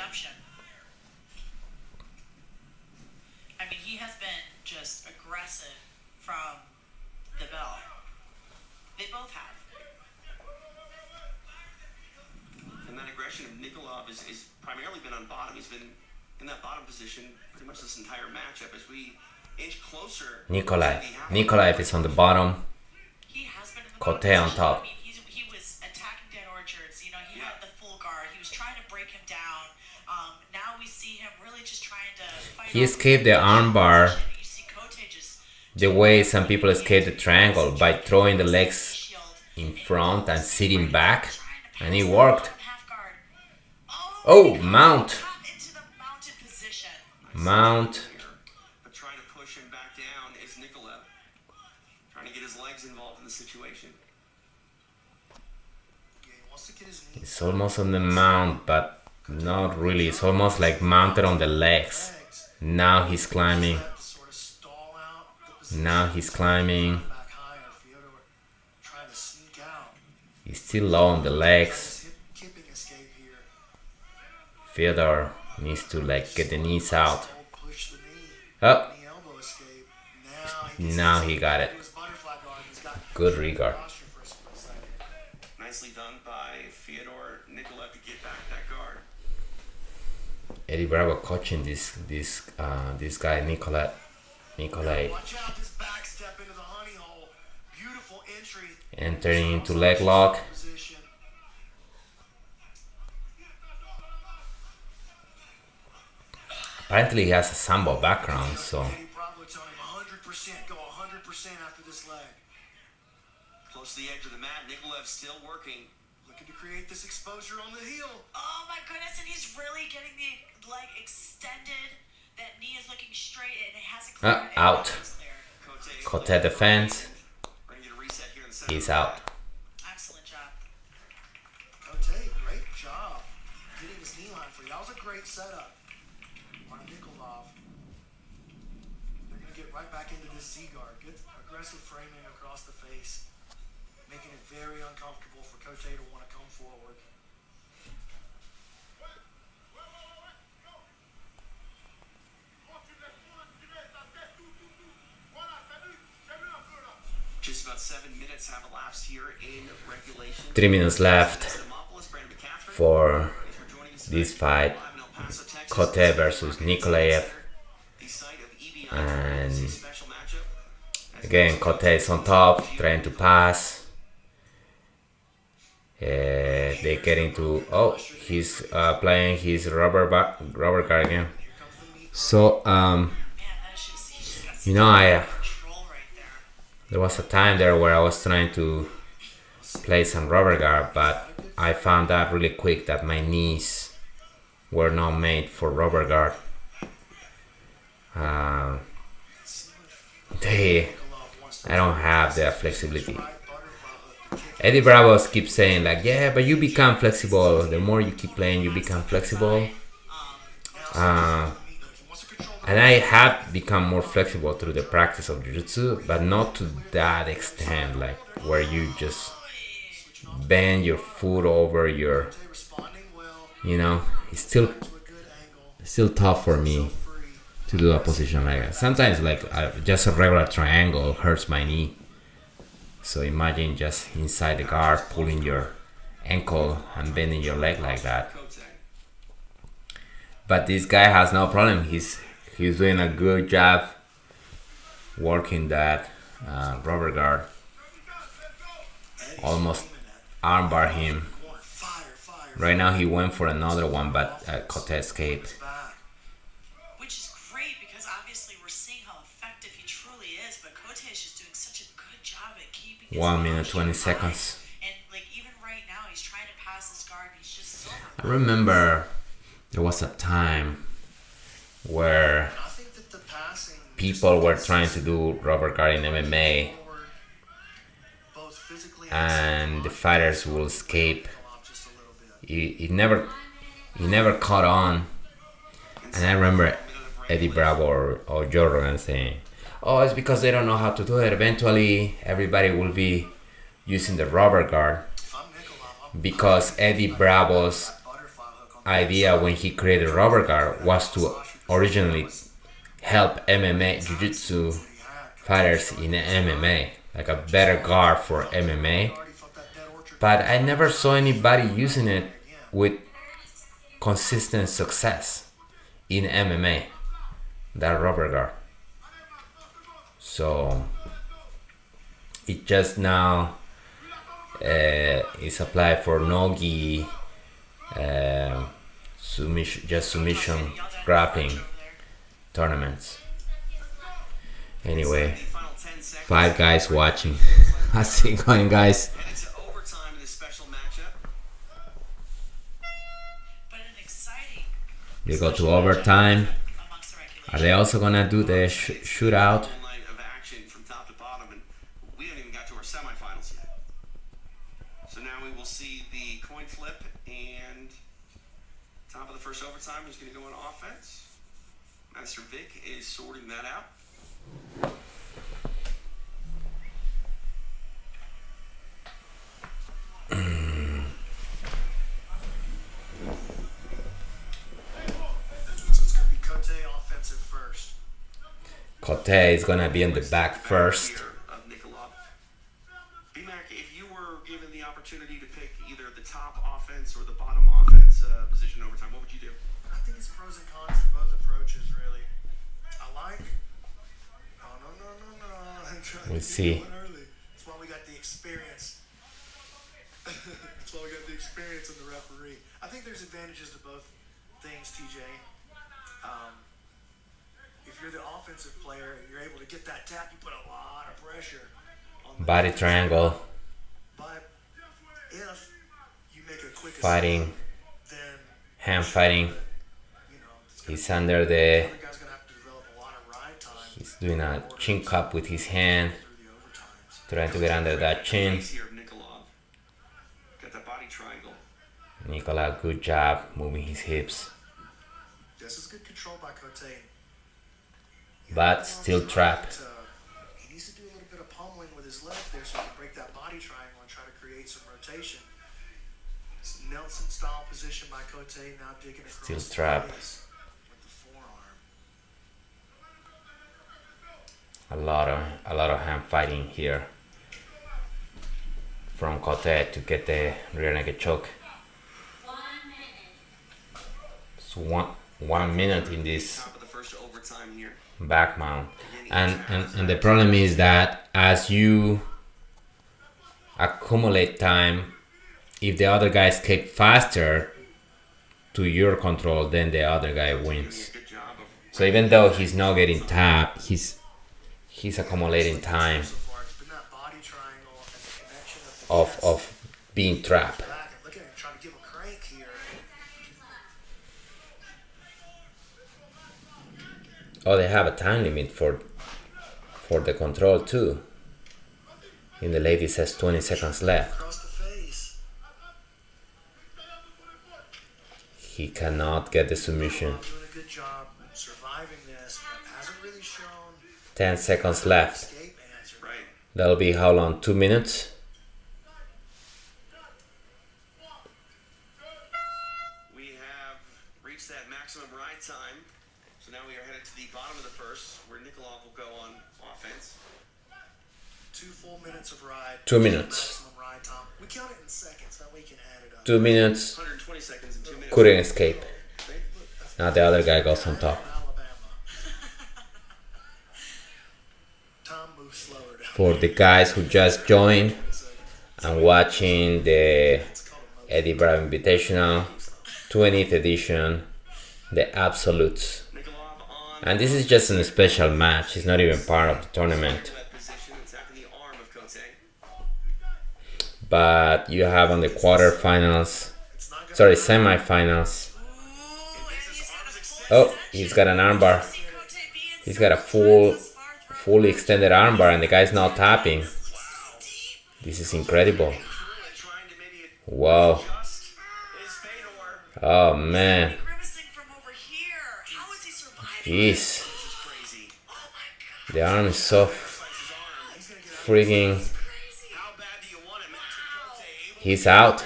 I mean, he has been just aggressive from the bell. They both have. And that aggression of Nikolov is primarily been on bottom. He's been in that bottom position pretty much this entire matchup as we inch closer. Nikolaev is on the bottom. He has been in the Cote bottom on position. top. I mean, he was attacking Dan Orchards. You know, he had the full guard. He was trying to break him down. Now we see him really just trying to fight. He escaped the armbar You see Cote just the way some people escape the triangle, by throwing the legs in front and sitting back, and it worked. Oh, mount. into the mounted position. Mount. But trying to push him back down is Nikolov. Trying to get his legs involved in the situation. Yeah, he wants to get his knees It's almost on the mount, but not really. It's almost like mounted on the legs. Now he's climbing. to sort of stall out the position. Now he's climbing. Back higher, Fyodor trying to sneak out. He's still low on the legs. This hip kipping escape here. Fyodor needs to like get the knees out. Push the knee. Oh, Knee elbow escape. now he got it. To his butterfly guard. He's got Good regard. posture for a split second. Nicely done by Fyodor Nikolov to get back that guard. Eddie Bravo coaching this guy Nikolai. Watch out this back step into the honey hole. Beautiful entry. Entering into leg lock. Position. Apparently he has a sambo background, so Eddie Bravo telling him 100%, go 100% after this leg. Close to the edge of the mat. Nikolov still working. Looking to create this exposure on the heel. Oh my goodness, and he's really getting the leg extended. That knee is looking straight and it hasn't cleared. out. It's cleared. Cote defense. We're going to get a reset here in the second. He's out. Excellent job. Cote, great job getting his knee line for you. That was a great setup on Nikolov. They're going to get right back into this Z-guard. Good aggressive framing across the face, making it very uncomfortable for Cote to want to come forward. Just about 7 minutes have elapsed here in regulation. 3 minutes left for this fight. Cote versus Nikolaev. And again, Cote is on top, trying to pass. They get into. Oh, he's playing his rubber guard again. So Man, that's just, he just got you know, I control right there. there was a time there where I was trying to play some rubber guard, but I found out really quick that my knees were not made for rubber guard. I don't have the flexibility. Eddie Bravos keeps saying like, yeah, but you become flexible. The more you keep playing, you become flexible. And I have become more flexible through the practice of Jiu-Jitsu, but not to that extent, like where you just bend your foot over your, you know, it's still tough for me to do a position like that. Sometimes like just a regular triangle hurts my knee. So imagine just inside the guard pulling your ankle and bending your leg like that. But this guy has no problem. He's doing a good job working that rubber guard. Almost armbar him. Right now he went for another one, but Cote escaped. Which is great because obviously we're seeing how effective he truly is, but Kote is just doing such a good job at keeping his 1 minute posture 20 high. seconds. And like even right now, he's trying to pass this guard. And he's just so. I remember there was a time where I think that the passing people were trying to do rubber guard in MMA, forward, both physically and the fighters will escape. come up just a little bit. It never caught on. And I remember Eddie Bravo or Joe Rogan saying, "Oh, it's because they don't know how to do it. Eventually, everybody will be using the rubber guard." If I'm Nikolov, I'm Because Eddie Bravo's butterfly hook on idea when he created rubber guard was to originally help MMA Jiu-Jitsu fighters in MMA, like a better guard for MMA. But I never saw anybody using it with consistent success in MMA, that rubber guard. So it just now is applied for no-gi submission grappling tournaments. Anyway, 5 guys watching. How's it going, guys? And it's overtime in this special matchup. But an exciting. They go to overtime. Amongst the regulations. Are they also gonna do the shootout? All night of action from top to bottom, and we haven't even got to our semifinals yet. So now we will see the coin flip, and top of the first overtime is going to go on offense. Master Vic is sorting that out. So it's going to be Kote offensive first. Kote is gonna be in the back first. Here of Nikolov. B-Mac, if you were given the opportunity to pick either the top offense or the bottom offense position overtime, what would you do? I think it's pros and cons to both approaches, really. I like. Oh, no. I'm trying We'll to see. get one early. That's why we got the experience. That's why we got the experience in the referee. I think there's advantages to both things, TJ. If you're the offensive player and you're able to get that tap, you put a lot of pressure on the Body defense. triangle, But if you make a quick fighting, escape, then hand fighting. you know it's gonna He's under the. the other guy's gonna have to develop a lot of ride time He's doing a chin cup with his hand, through the overtimes. trying to get under that chin. Face here of Nikolov. Got that body triangle. Nicola, good job moving his hips, This is good control by Kote. but still trap. He needs to do a little bit of pummeling with his left there so he can break that body triangle and try to create some rotation. It's Nelson style position by Kote, now digging across Still the trap. face with the forearm. A lot of hand fighting here from Kote to get the rear naked choke. It's 1 minute in this Top of the first overtime here. back mount, and the problem is that as you accumulate time, if the other guy escape faster to your control, then the other guy wins. Good job of So even though he's not getting tapped, he's accumulating time So far, it's been that body triangle and the connection of the of being trapped. back and look at him trying to give a crank here. Oh, they have a time limit for the control too. In the lady says 20 seconds left. Across the face. He cannot get the submission. Doing a good job surviving this, but hasn't really shown 10 seconds left. escape answer. right. That'll be how long? 2 minutes? We have reached that maximum ride time. So now we are headed to the bottom of the first, where Nikolov will go on offense. 2 full minutes of ride. 2 minutes. Maximum ride time. We count it in seconds, that way we can add it up. 2 minutes. 120 seconds and 2 minutes. Couldn't escape. See? Now the other guy goes on top. Alabama. Tom moves slower down. For the guys who just joined and watching the Eddie Bravo Invitational 20th edition, the Absolutes. Nikolov on And this is just a special match. It's not even part of the tournament. That position, attacking the arm of Cote. But you have on the quarterfinals, sorry, semifinals. Oh, he's got an armbar. He's got a fully extended armbar, and the guy's not tapping. This is incredible. Wow. Oh man. Jeez. The arm is so freaking. He's out.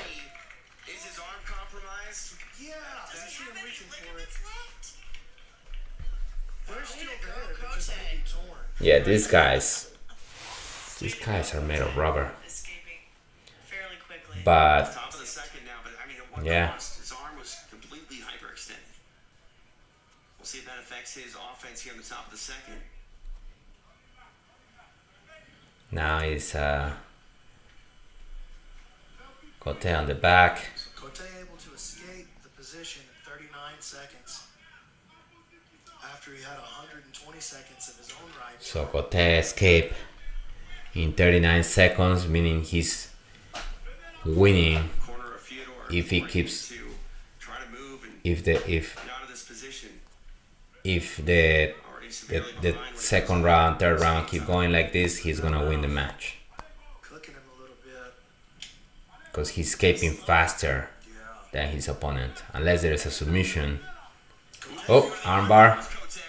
Is his arm compromised? Yeah, I see him reaching for it. They're still there, they're just gonna be torn. Yeah, these guys are made of rubber. But Top of the second now, but I mean, it wasn't yeah, lost. His arm was completely hyperextended. We'll see if that affects his offense here in the top of the second. now he's Cote on the back. Cote able to escape the position in 39 seconds after he had 120 seconds of his own right. So Cote escape in 39 seconds, meaning he's winning Corner of Fyodor. if he pointing keeps to try to move and if get out of this position. the Already severely the behind when it second comes round, third round keep going like this, he's gonna win the match Cooking him a little bit. because he's escaping faster Yeah. than his opponent, unless there is a submission. Oh, armbar. Cote.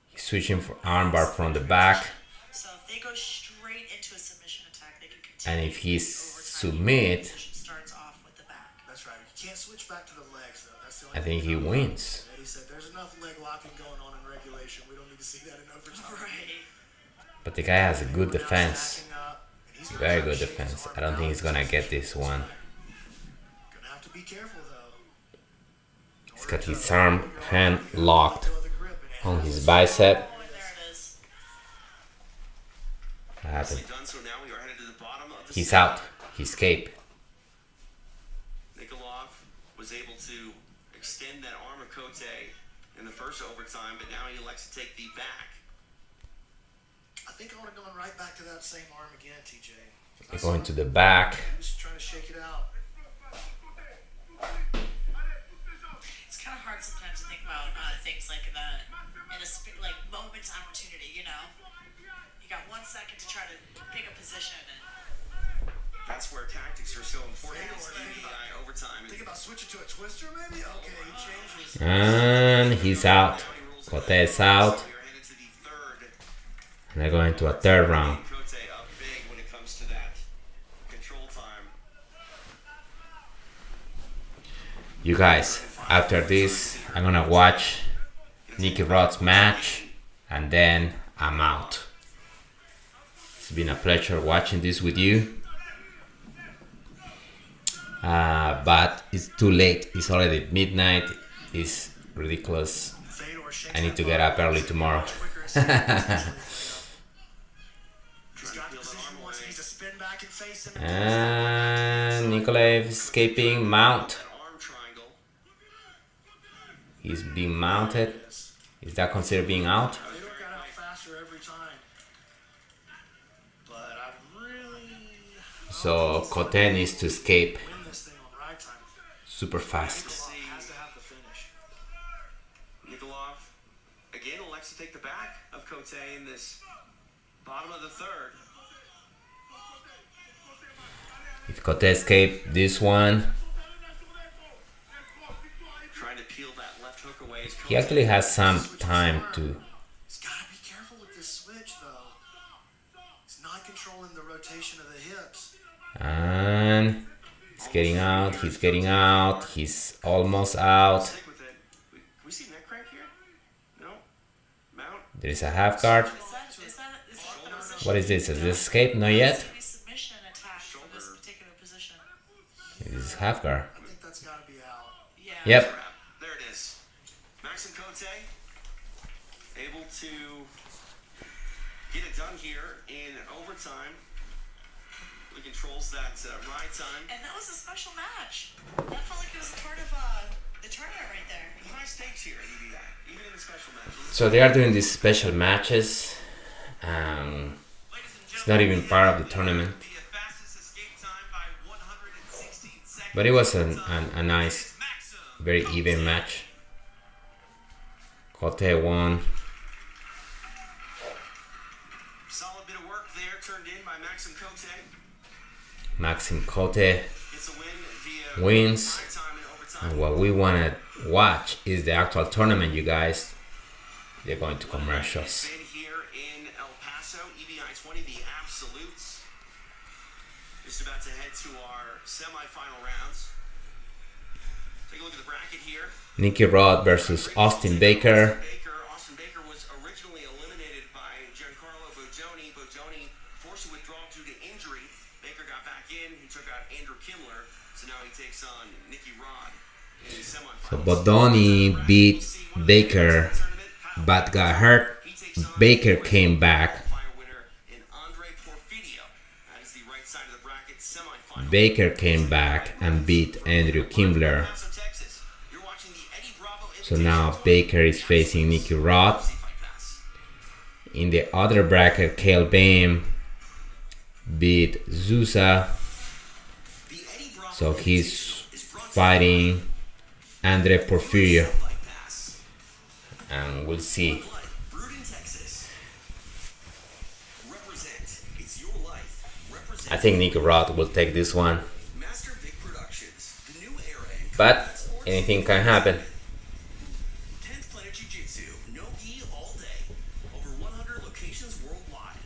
He's switching for armbar from the back, So if they go straight into a submission attack, they can continue. and if he overtime. submit, Position starts off with the back. That's right. You can't switch back to the legs, though. That's the only I think he thing. wins. He said there's enough leg locking going on in regulation. We don't need to see that in overtime. Right. But the guy has a good Now defense, stacking up, and he's gonna very try to good shake his defense. arm I don't think down. he's gonna get this one. Gonna have to be careful, though. He's got his hand locked Feel the grip, and it on has his a bicep. Oh, and there it is. What happened? Done so now we are headed to the bottom of the He's second. out. He escaped. Nikolov was able to extend that arm of Cote in the first overtime, but now he elects to take the back. I think I want to go right back to that same arm again, TJ. He's going to the back. He was trying to shake it out. It's kind of hard sometimes to think about things like like moments opportunity. You know, you got 1 second to try to pick a position, and That's where tactics are so important. It's EBI overtime. Think about switching to a twister, maybe? Okay, he changes. And he's out. Cote is out. We are headed to the third. And they're going to a third round. Cote up big when it comes to that control time. You guys, after this, I'm gonna watch Nicky Rod's match, and then I'm out. It's been a pleasure watching this with you. But it's too late. It's already midnight. It's ridiculous. Fedor shakes I need that to get ball up early tomorrow. much quicker as soon as he's got the position once he needs to spin back and face him. And Nikolaev escaping mount. That arm triangle. He's being mounted. Is that considered being out? Fedor got out faster every time. But I really So Cote needs to escape win this thing on ride time. super fast. Nikolov has to have the finish. Nikolov again elects to take the back of Cote in this bottom of the third. If Cote escape this one, Trying to peel that left hook away. As he Cote actually has some time to. He's got to be careful with this switch, though. He's not controlling the rotation of the hips. And he's getting out. He's getting out. He's almost out. stick with it. Can we see neck crank here? No. Mount. There is a half guard. is that the position? What is this? Is this escape? Not yet. Maybe submission and attack for this particular position. This is half guard. I think that's got to be out. Yeah. Yep. Wrap. There it is. Maxim Cote able to get it done here in overtime. He controls that ride time. And that was a special match. That felt like it was a part of the tournament right there. High stakes here at EBI, even in the special matches. So they are doing these special matches. It's not even part of the tournament. The fastest escape time by 116 seconds. But it was a nice, very even match. Cote won. Solid bit of work there turned in by Maxim Cote. Maxim Cote Gets a win via wins. time and overtime. And what we want to watch is the actual tournament, you guys. They're going to commercials. Been here in El Paso, EBI 20, the Absolutes. Just about to head to our semifinal rounds. Take a look at the bracket here. Nicky Rod versus Austin Baker. Austin Baker was originally eliminated by Giancarlo Bojoni. Bojoni forced to withdraw due to injury. Baker got back in. He took out Andrew Kimler. So now he takes on Nicky Rod in the semifinals. So Bodoni beat Baker, but got hurt. Baker came back. Baker came back and beat Andrew Kimler. So now Baker is facing Nicky Rod. In the other bracket, Cale Bame beat Zusa. So he's fighting Andre Porfirio. And we'll see. I think Nicky Rod will take this one. But anything can happen. 10th Planet Jiu-Jitsu, no gi all day. Over 100 locations worldwide.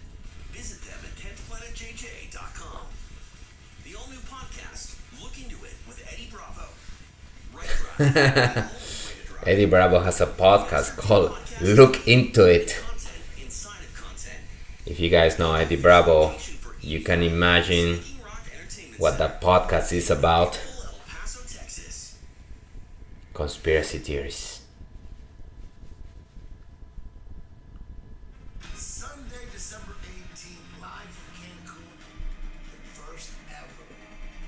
Visit them at 10thplanetjj.com. The all-new podcast, Look Into It with Eddie Bravo. Right drive. Eddie Bravo has a podcast called Look Into It. Content inside of content. If you guys know Eddie Bravo, you can imagine what that podcast is about. El Paso, Texas. Conspiracy theories. Sunday, December 18th, live from Cancun, the first ever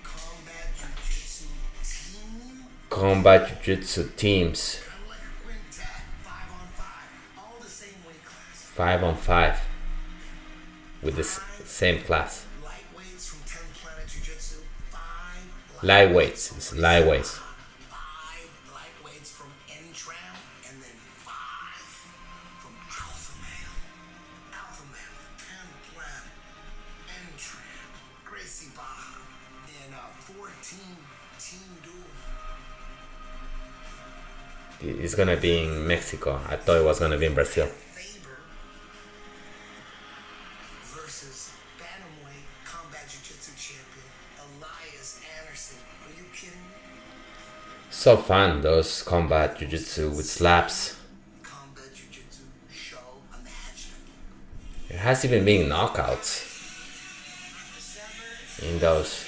combat jiu-jitsu team. Combat Jiu-Jitsu teams. Kind of like a quintet, 5-on-5, all the same weight class. 5-on-5 with the same class. Lightweights from 10 Planet Jiu-Jitsu, 5 Lightweights. It's lightweights. 5 lightweights from N-Tram, and then 5 from Alpha Male. Alpha Male, 10 Planet, N-Tram, Gracie Baja, and a 14-team duel. It's gonna be in Mexico. I thought it was gonna be in Brazil. Faber versus Bantamweight Combat Jiu-Jitsu champion Elias Anderson. Are you kidding me? So fun, those combat jiu-jitsu with slaps. Combat Jiu-Jitsu show imaginable. There has even been knockouts in those.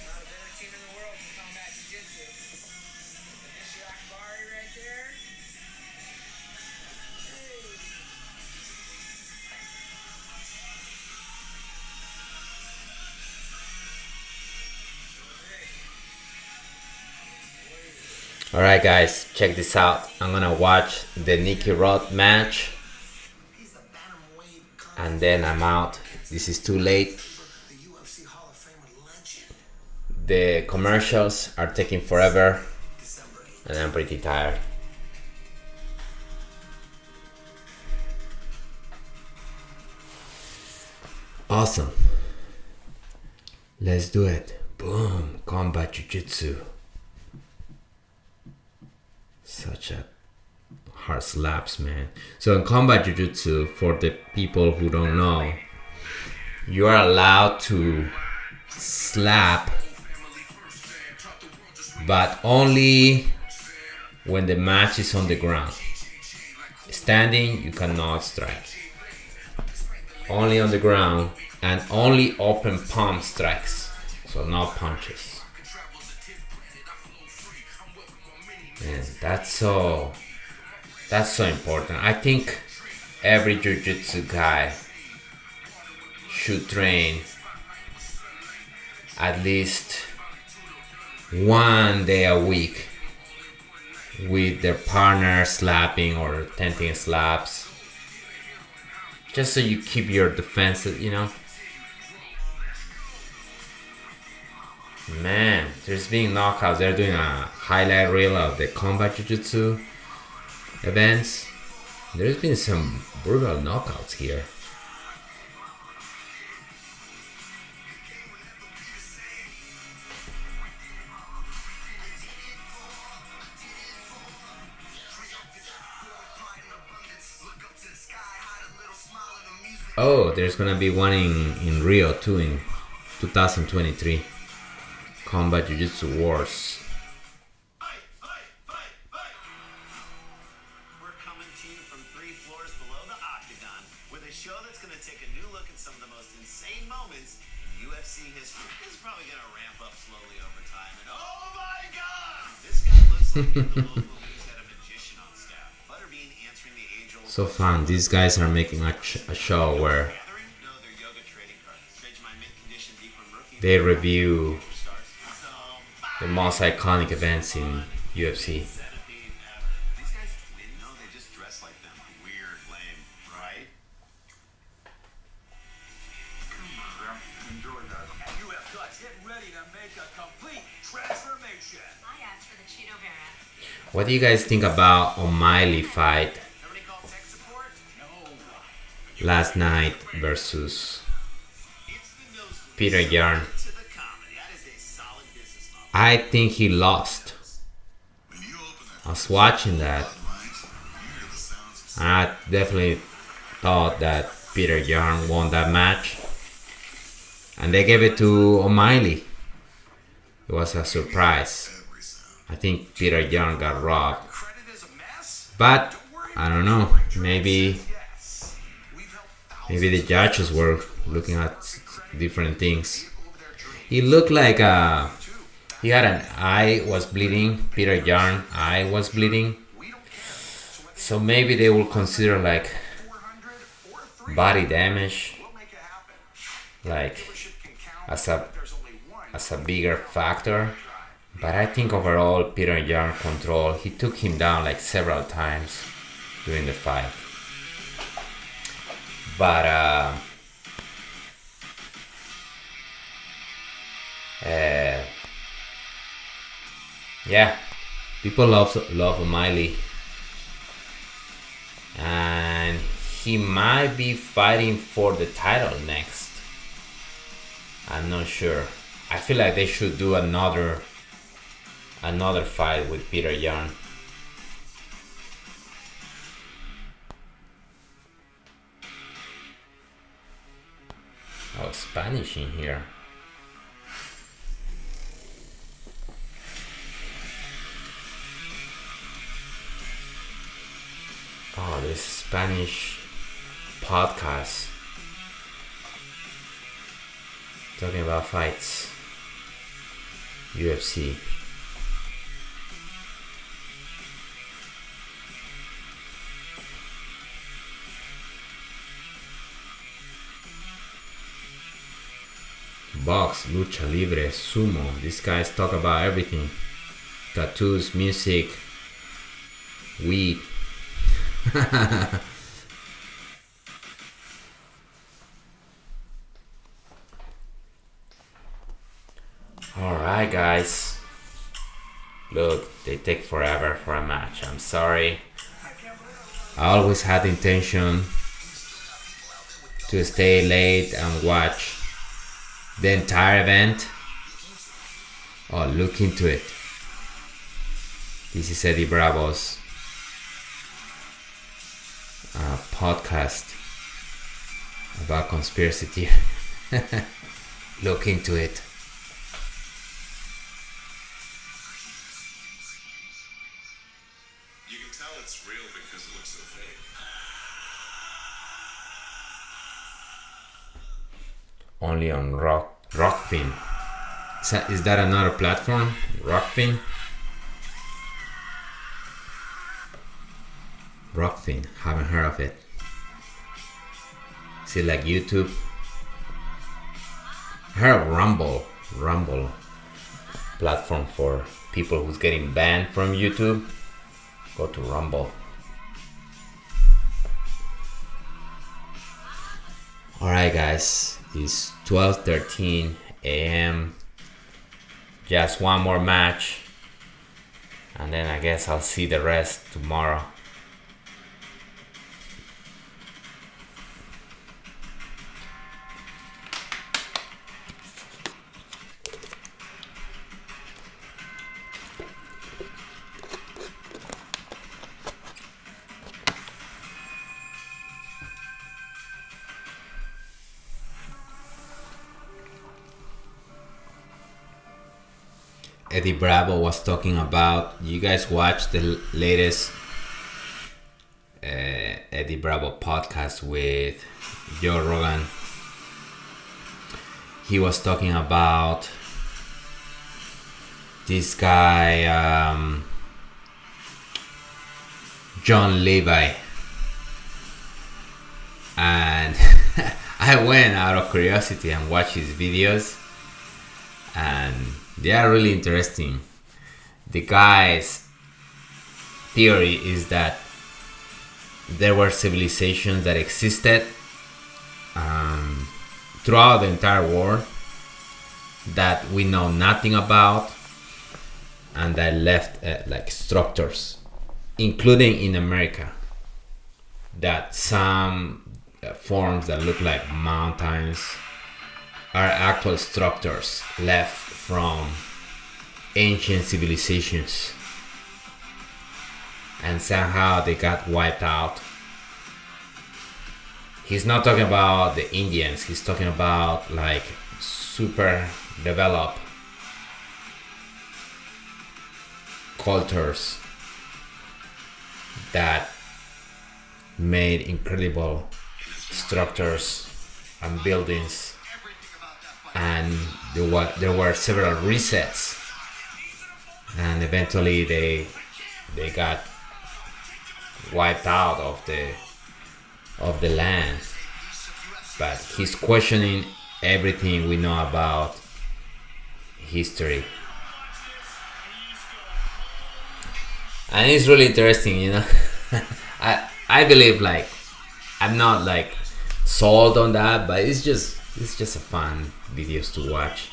Not a better team in the world for combat jiu-jitsu. Mr. Akbari right there. Alright guys, check this out. I'm gonna watch the Nicky Rod match He's the Bantamweight combat and then I'm out. This is too late. the UFC Hall of Famer legend. The commercials are taking forever December 8th. and I'm pretty tired. Awesome. Let's do it. Boom. Combat Jiu-Jitsu. Such a hard slaps, man. So in Combat Jiu-Jitsu, for the people who don't know, you are allowed to slap, but only when the match is on the ground. Standing, you cannot strike. Only on the ground and only open palm strikes. So no punches. Man, that's so important. I think every jiu-jitsu guy should train at least one day a week with their partner slapping or attempting slaps, just so you keep your defenses, Man, there's been knockouts. They're doing a highlight reel of the combat jiu-jitsu events. There's been some brutal knockouts here. Oh, there's gonna be one in Rio too in 2023. Combat Jiu-Jitsu Wars. We're coming to you from 3 floors below the Octagon with a show that's going to take a new look at some of the most insane moments in UFC history. It's probably going to ramp up slowly over time. And oh my God! This guy looks like the local news had a magician on staff. Butterbean answering the age-old So fun. These guys are making a show where No, they're yoga trading cards. Trade my mint-conditioned Deacon rookie. they review the most iconic events in UFC. These guys twin? No, they just dress like them. Weird, lame, right? Enjoy that. You have guys, get ready to make a complete transformation. I asked for the Cheeto Vera. What do you guys think about O'Malley fight Nobody call tech support? No. last night versus It's the nosebleed. Peter Yarn? To the comedy. That is a solid business model. I think he lost. I was watching that. I definitely thought that Peter Yarn won that match. And they gave it to O'Malley. It was a surprise. I think Peter Yarn got robbed. Credit is a mess. But I don't know. Maybe Yes. We've helped the judges were looking at different things. He looked like he had an eye was bleeding. Peter Yarn eye was bleeding. So maybe they will consider like 400 or 3. body damage, We'll make it happen. like Ship can count. as a There's only one. as a bigger factor. But I think overall Peter Yarn control. He took him down like several times during the fight. But yeah, people love O'Malley, and he might be fighting for the title next. I'm not sure. I feel like they should do another fight with Peter Yarn. Oh, Spanish in here. Oh, this Spanish podcast talking about fights. UFC. Box, lucha libre, sumo. These guys talk about everything. Tattoos, music, weed. Alright guys. Look, they take forever for a match. I'm sorry. I always had the intention to stay late and watch the entire event. Oh, look into it. This is Eddie Bravo's podcast about conspiracy theory. Look into it. You can tell it's real because it looks so fake. Only on Rockfin. Is that another platform? Rockfin? Rockfin, haven't heard of it. Is it like YouTube? I heard of Rumble platform for people who's getting banned from YouTube. Go to Rumble. Alright guys, it's 12:13 a.m. Just one more match, and then I guess I'll see the rest tomorrow. Eddie Bravo was talking about, you guys watched the latest Eddie Bravo podcast with Joe Rogan. He was talking about this guy, John Levi, and I went out of curiosity and watched his videos, and they are really interesting. The guy's theory is that there were civilizations that existed throughout the entire world that we know nothing about, and that left like structures, including in America, that some forms that look like mountains are actual structures left from ancient civilizations, and somehow they got wiped out. He's not talking about the Indians, he's talking about like super developed cultures that made incredible structures and buildings, and there were several resets, and eventually they got wiped out of the land. But he's questioning everything we know about history, and it's really interesting, you know. I believe, like, I'm not like sold on that, but it's just a fun videos to watch,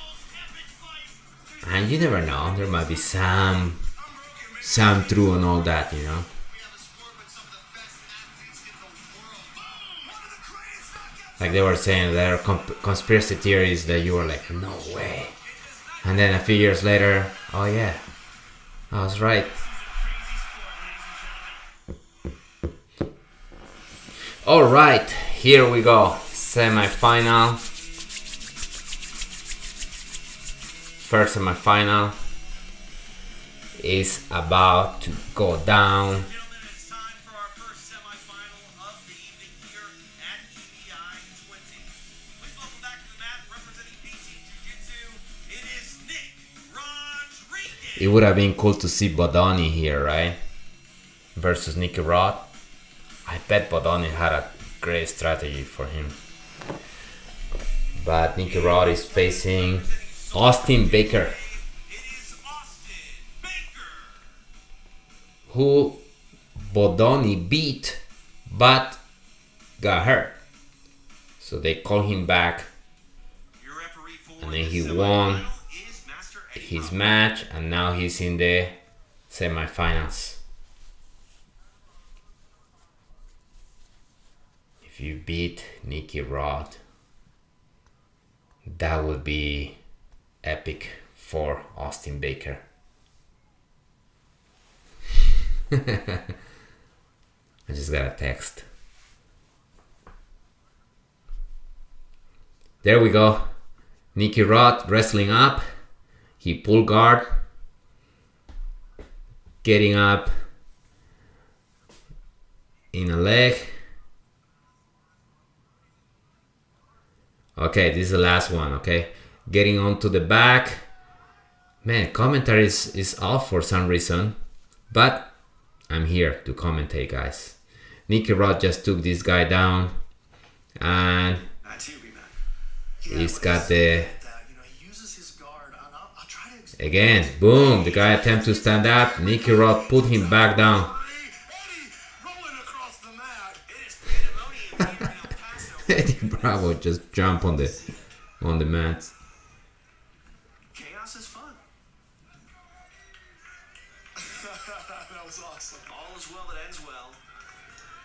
and you never know, there might be some truth and all that, you know. Like they were saying, there are conspiracy theories that you were like, no way, and then a few years later, oh yeah, I was right. All right, here we go. Semi-final. First semi-final is about to go down. Gentlemen, it's time for our first semifinal of the evening here at EBI 20. Please welcome back to the mat, representing BC Jiu-Jitsu. It is Nick Rodriguez. It would have been cool to see Bodoni here, right? Versus Nicky Rod. I bet Bodoni had a great strategy for him. But Nicky Rod is facing Austin Baker, It is Austin Baker. who Bodoni beat but got hurt. So they call him back, Your referee for and then the he semifinal won is Master Eddie his Bravo. match, and now he's in the semifinals. If you beat Nicky Rod, that would be epic for Austin Baker. I just got a text. There we go. Nicky Rod wrestling up. He pull guard. Getting up in a leg. Okay, this is the last one, okay? Getting onto the back. Man, commentary is off for some reason. But I'm here to commentate, guys. Nicky Rod just took this guy down. And That's you, man. Yeah, he's but got it's the that, he uses his guard. I'll try to explain Again, boom, the guy attempts to stand up. Nicky Rod put him back down. Eddie rolling across the mat. It is pandemonium here in El Paso. Eddie Bravo just jump on the mat. Chaos is fun. That was awesome. All is well that ends well.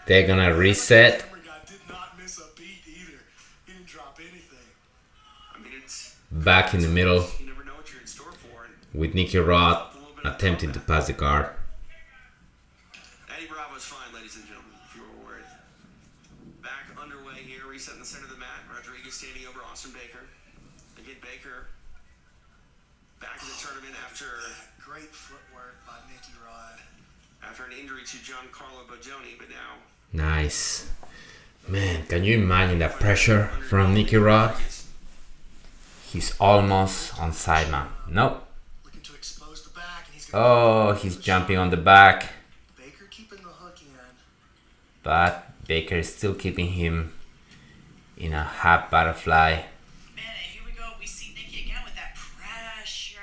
They're gonna reset. Camera guy did not miss a beat either. He didn't drop anything. I mean, it's Back in the middle you never know what you're in store for. And with Nicky Rod attempting to pass the guard. Eddie Bravo's fine, ladies and gentlemen, if you were worried. Back underway here, reset in the center of the mat. Rodriguez standing over Austin Baker. Again, Baker back in the tournament after Great footwork by Nicky Rod. an injury to Giancarlo Boggioni, but now Nice. Man, can you imagine that pressure from Nicky Rod? He's almost on side mount. Nope. Looking to expose the back, and he's gonna Oh, he's jumping on the back. Baker keeping the hook in. But Baker is still keeping him in a half butterfly. Man, and here we go. We see Nicky again with that pressure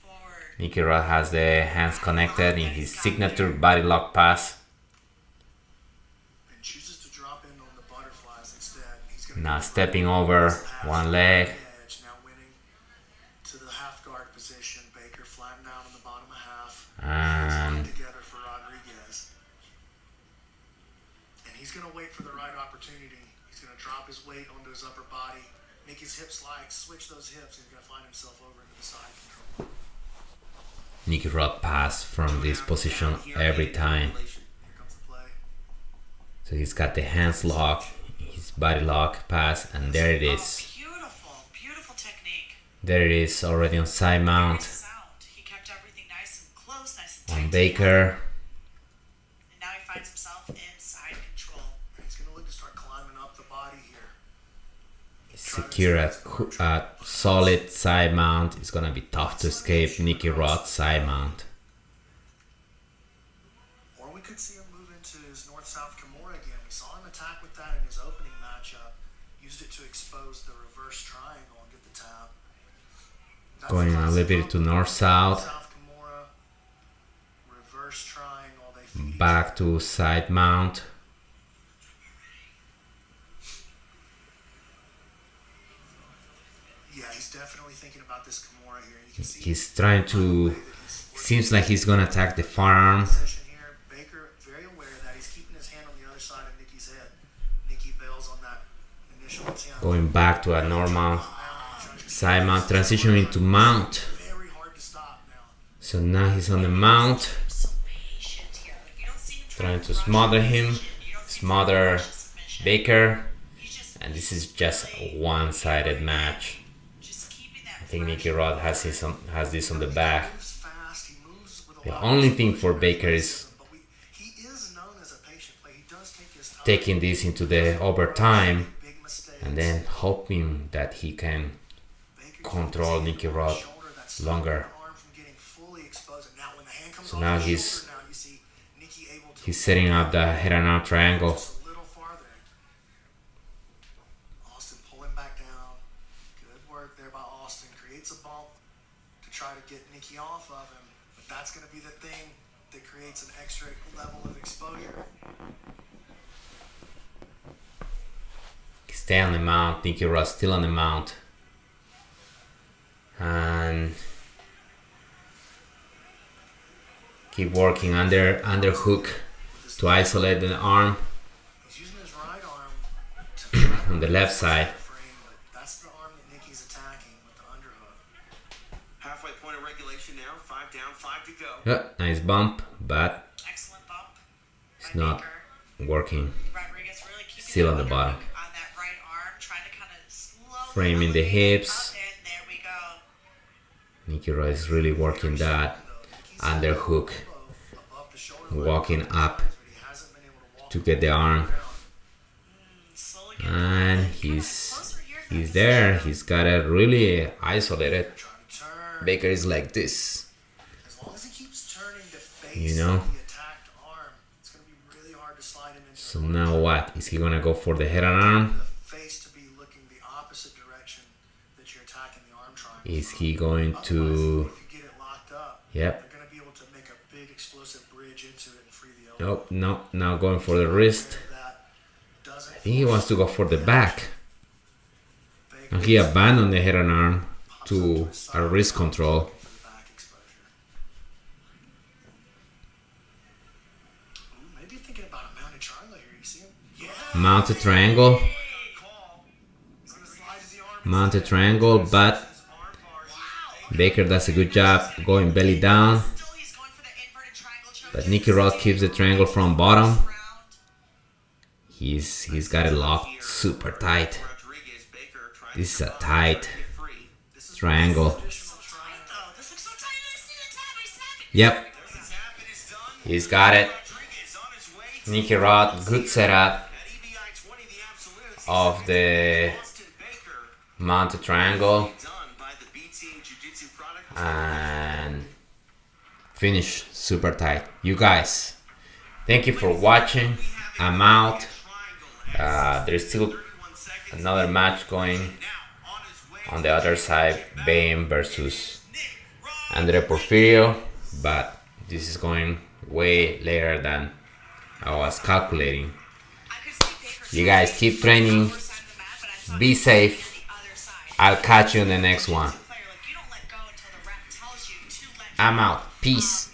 forward. Nicky Rod has the hands connected in his signature body lock pass. And chooses to drop in on the butterflies instead. He's gonna Now go stepping over one leg. edge, now winning to the half guard position. Baker flattened out on the bottom of half. And Together for Rodriguez. And he's going to wait for the right opportunity. He's going to drop his weight onto his upper body, make his hips slide, switch those hips, and he's going to find himself over into the side control. Nicky Rod pass from this position every time. Here comes the play. So he's got the hands locked, his body lock pass, and there it is. Beautiful technique. There it is, already on side mount He kept everything nice and close, nice and tight. on Baker. And now he finds himself in side control. He's going to look to start climbing up the body here. Secure a solid side mount. It's gonna be tough to escape Nicky Rod's side mount. Or we could see him move into his north-south Kimura again. We saw him attack with that in his opening matchup. Used it to expose the reverse triangle and get the tap. That's Going the a little bit to north-south. South Kimura, reverse triangle. They feed Back to side mount. Yeah, he's definitely thinking about this Kimura here. You can see He's trying to. Seems like he's gonna attack the forearm. position here. Baker very aware that he's keeping his hand on the other side of Nicky's head. Nicky bails on that initial attempt. Going back to a normal side mount. Transitioning to mount. Very hard to stop now. So now he's on the mount. So patient here. Like, you don't see him Trying to rush smother the him. submission. You don't see him Smother rush the submission. Baker. He's just And this is just a one-sided match. keeping that I think Nicky Rod has this on the back. Moves fast. He moves with a The lot only of thing for Baker is but he is known as a patient player. He does take his time. taking this into the overtime Big mistakes. and then hoping that he can Baker control Nicky Rod shoulder that's longer. stopping the arm from getting fully exposed. And now when the hand comes So off now the he's- shoulder, now you see Nicky able to He's setting up the head and arm triangle. just a little farther. Austin pulling back down. Good work there by Austin. Creates a bump to try to get Nicky off of him. But that's going to be the thing that creates an extra level of exposure. Stay on the mount. Nicky Rod still on the mount. And keep working under hook to isolate the arm He's using his right arm to try to on the left side. frame, but that's the arm that Nicky's attacking with the underhook. halfway point of regulation now. 5 down, 5 to go. Yeah, nice bump, but excellent bump. it's by not Baker. working. Rodriguez really keeping Still that on the bottom. underhook on that right arm, trying to kind of slow Framing the hips. up, and there we go. Nicky Rod is really working that underhook, Above the shoulder, walking up but he hasn't been able to walk to get the arm. Slowly getting And he's there. He's got it really isolated. trying to turn. Baker is like this. As long as he keeps turning to face You know? the attacked arm, it's going to be really hard to slide him into So now what? Is he gonna go for the head and arm? the face to be looking the opposite direction that you're attacking the arm triangle. Is he going Otherwise, to... if you get it locked up, Yep. they're going to be able to make a big explosive bridge into it and free the elbow. Nope, no. Now going for the wrist. That doesn't I think he wants to go for the back. And he abandoned the head and arm to a wrist control. back exposure. Ooh, maybe you're thinking about a mounted triangle here. You see him? Yeah. Mounted triangle. He's going to slide to the arm. Mounted triangle, but Baker does a good job going belly down. Still, he's going for the inverted triangle choke. But Nicky Rod keeps the triangle from bottom. He's got it locked super tight. Rodriguez, Baker trying This is to a get tight free. triangle. Oh, this looks so tight. I see the tap. He's tapping. Yep, His happen is done. he's got it. Rodriguez on his way to Nicky Rod, good setup at EBI 20, the absolutes. of the Austin Baker mounted triangle done by the B Team Jiu-Jitsu product. and finish super tight. You guys, thank you for watching. I'm out. There's still another match going on the other side, Bane versus Andre Porfirio, but this is going way later than I was calculating. You guys keep training, be safe. I'll catch you in the next one. I'm out. Peace.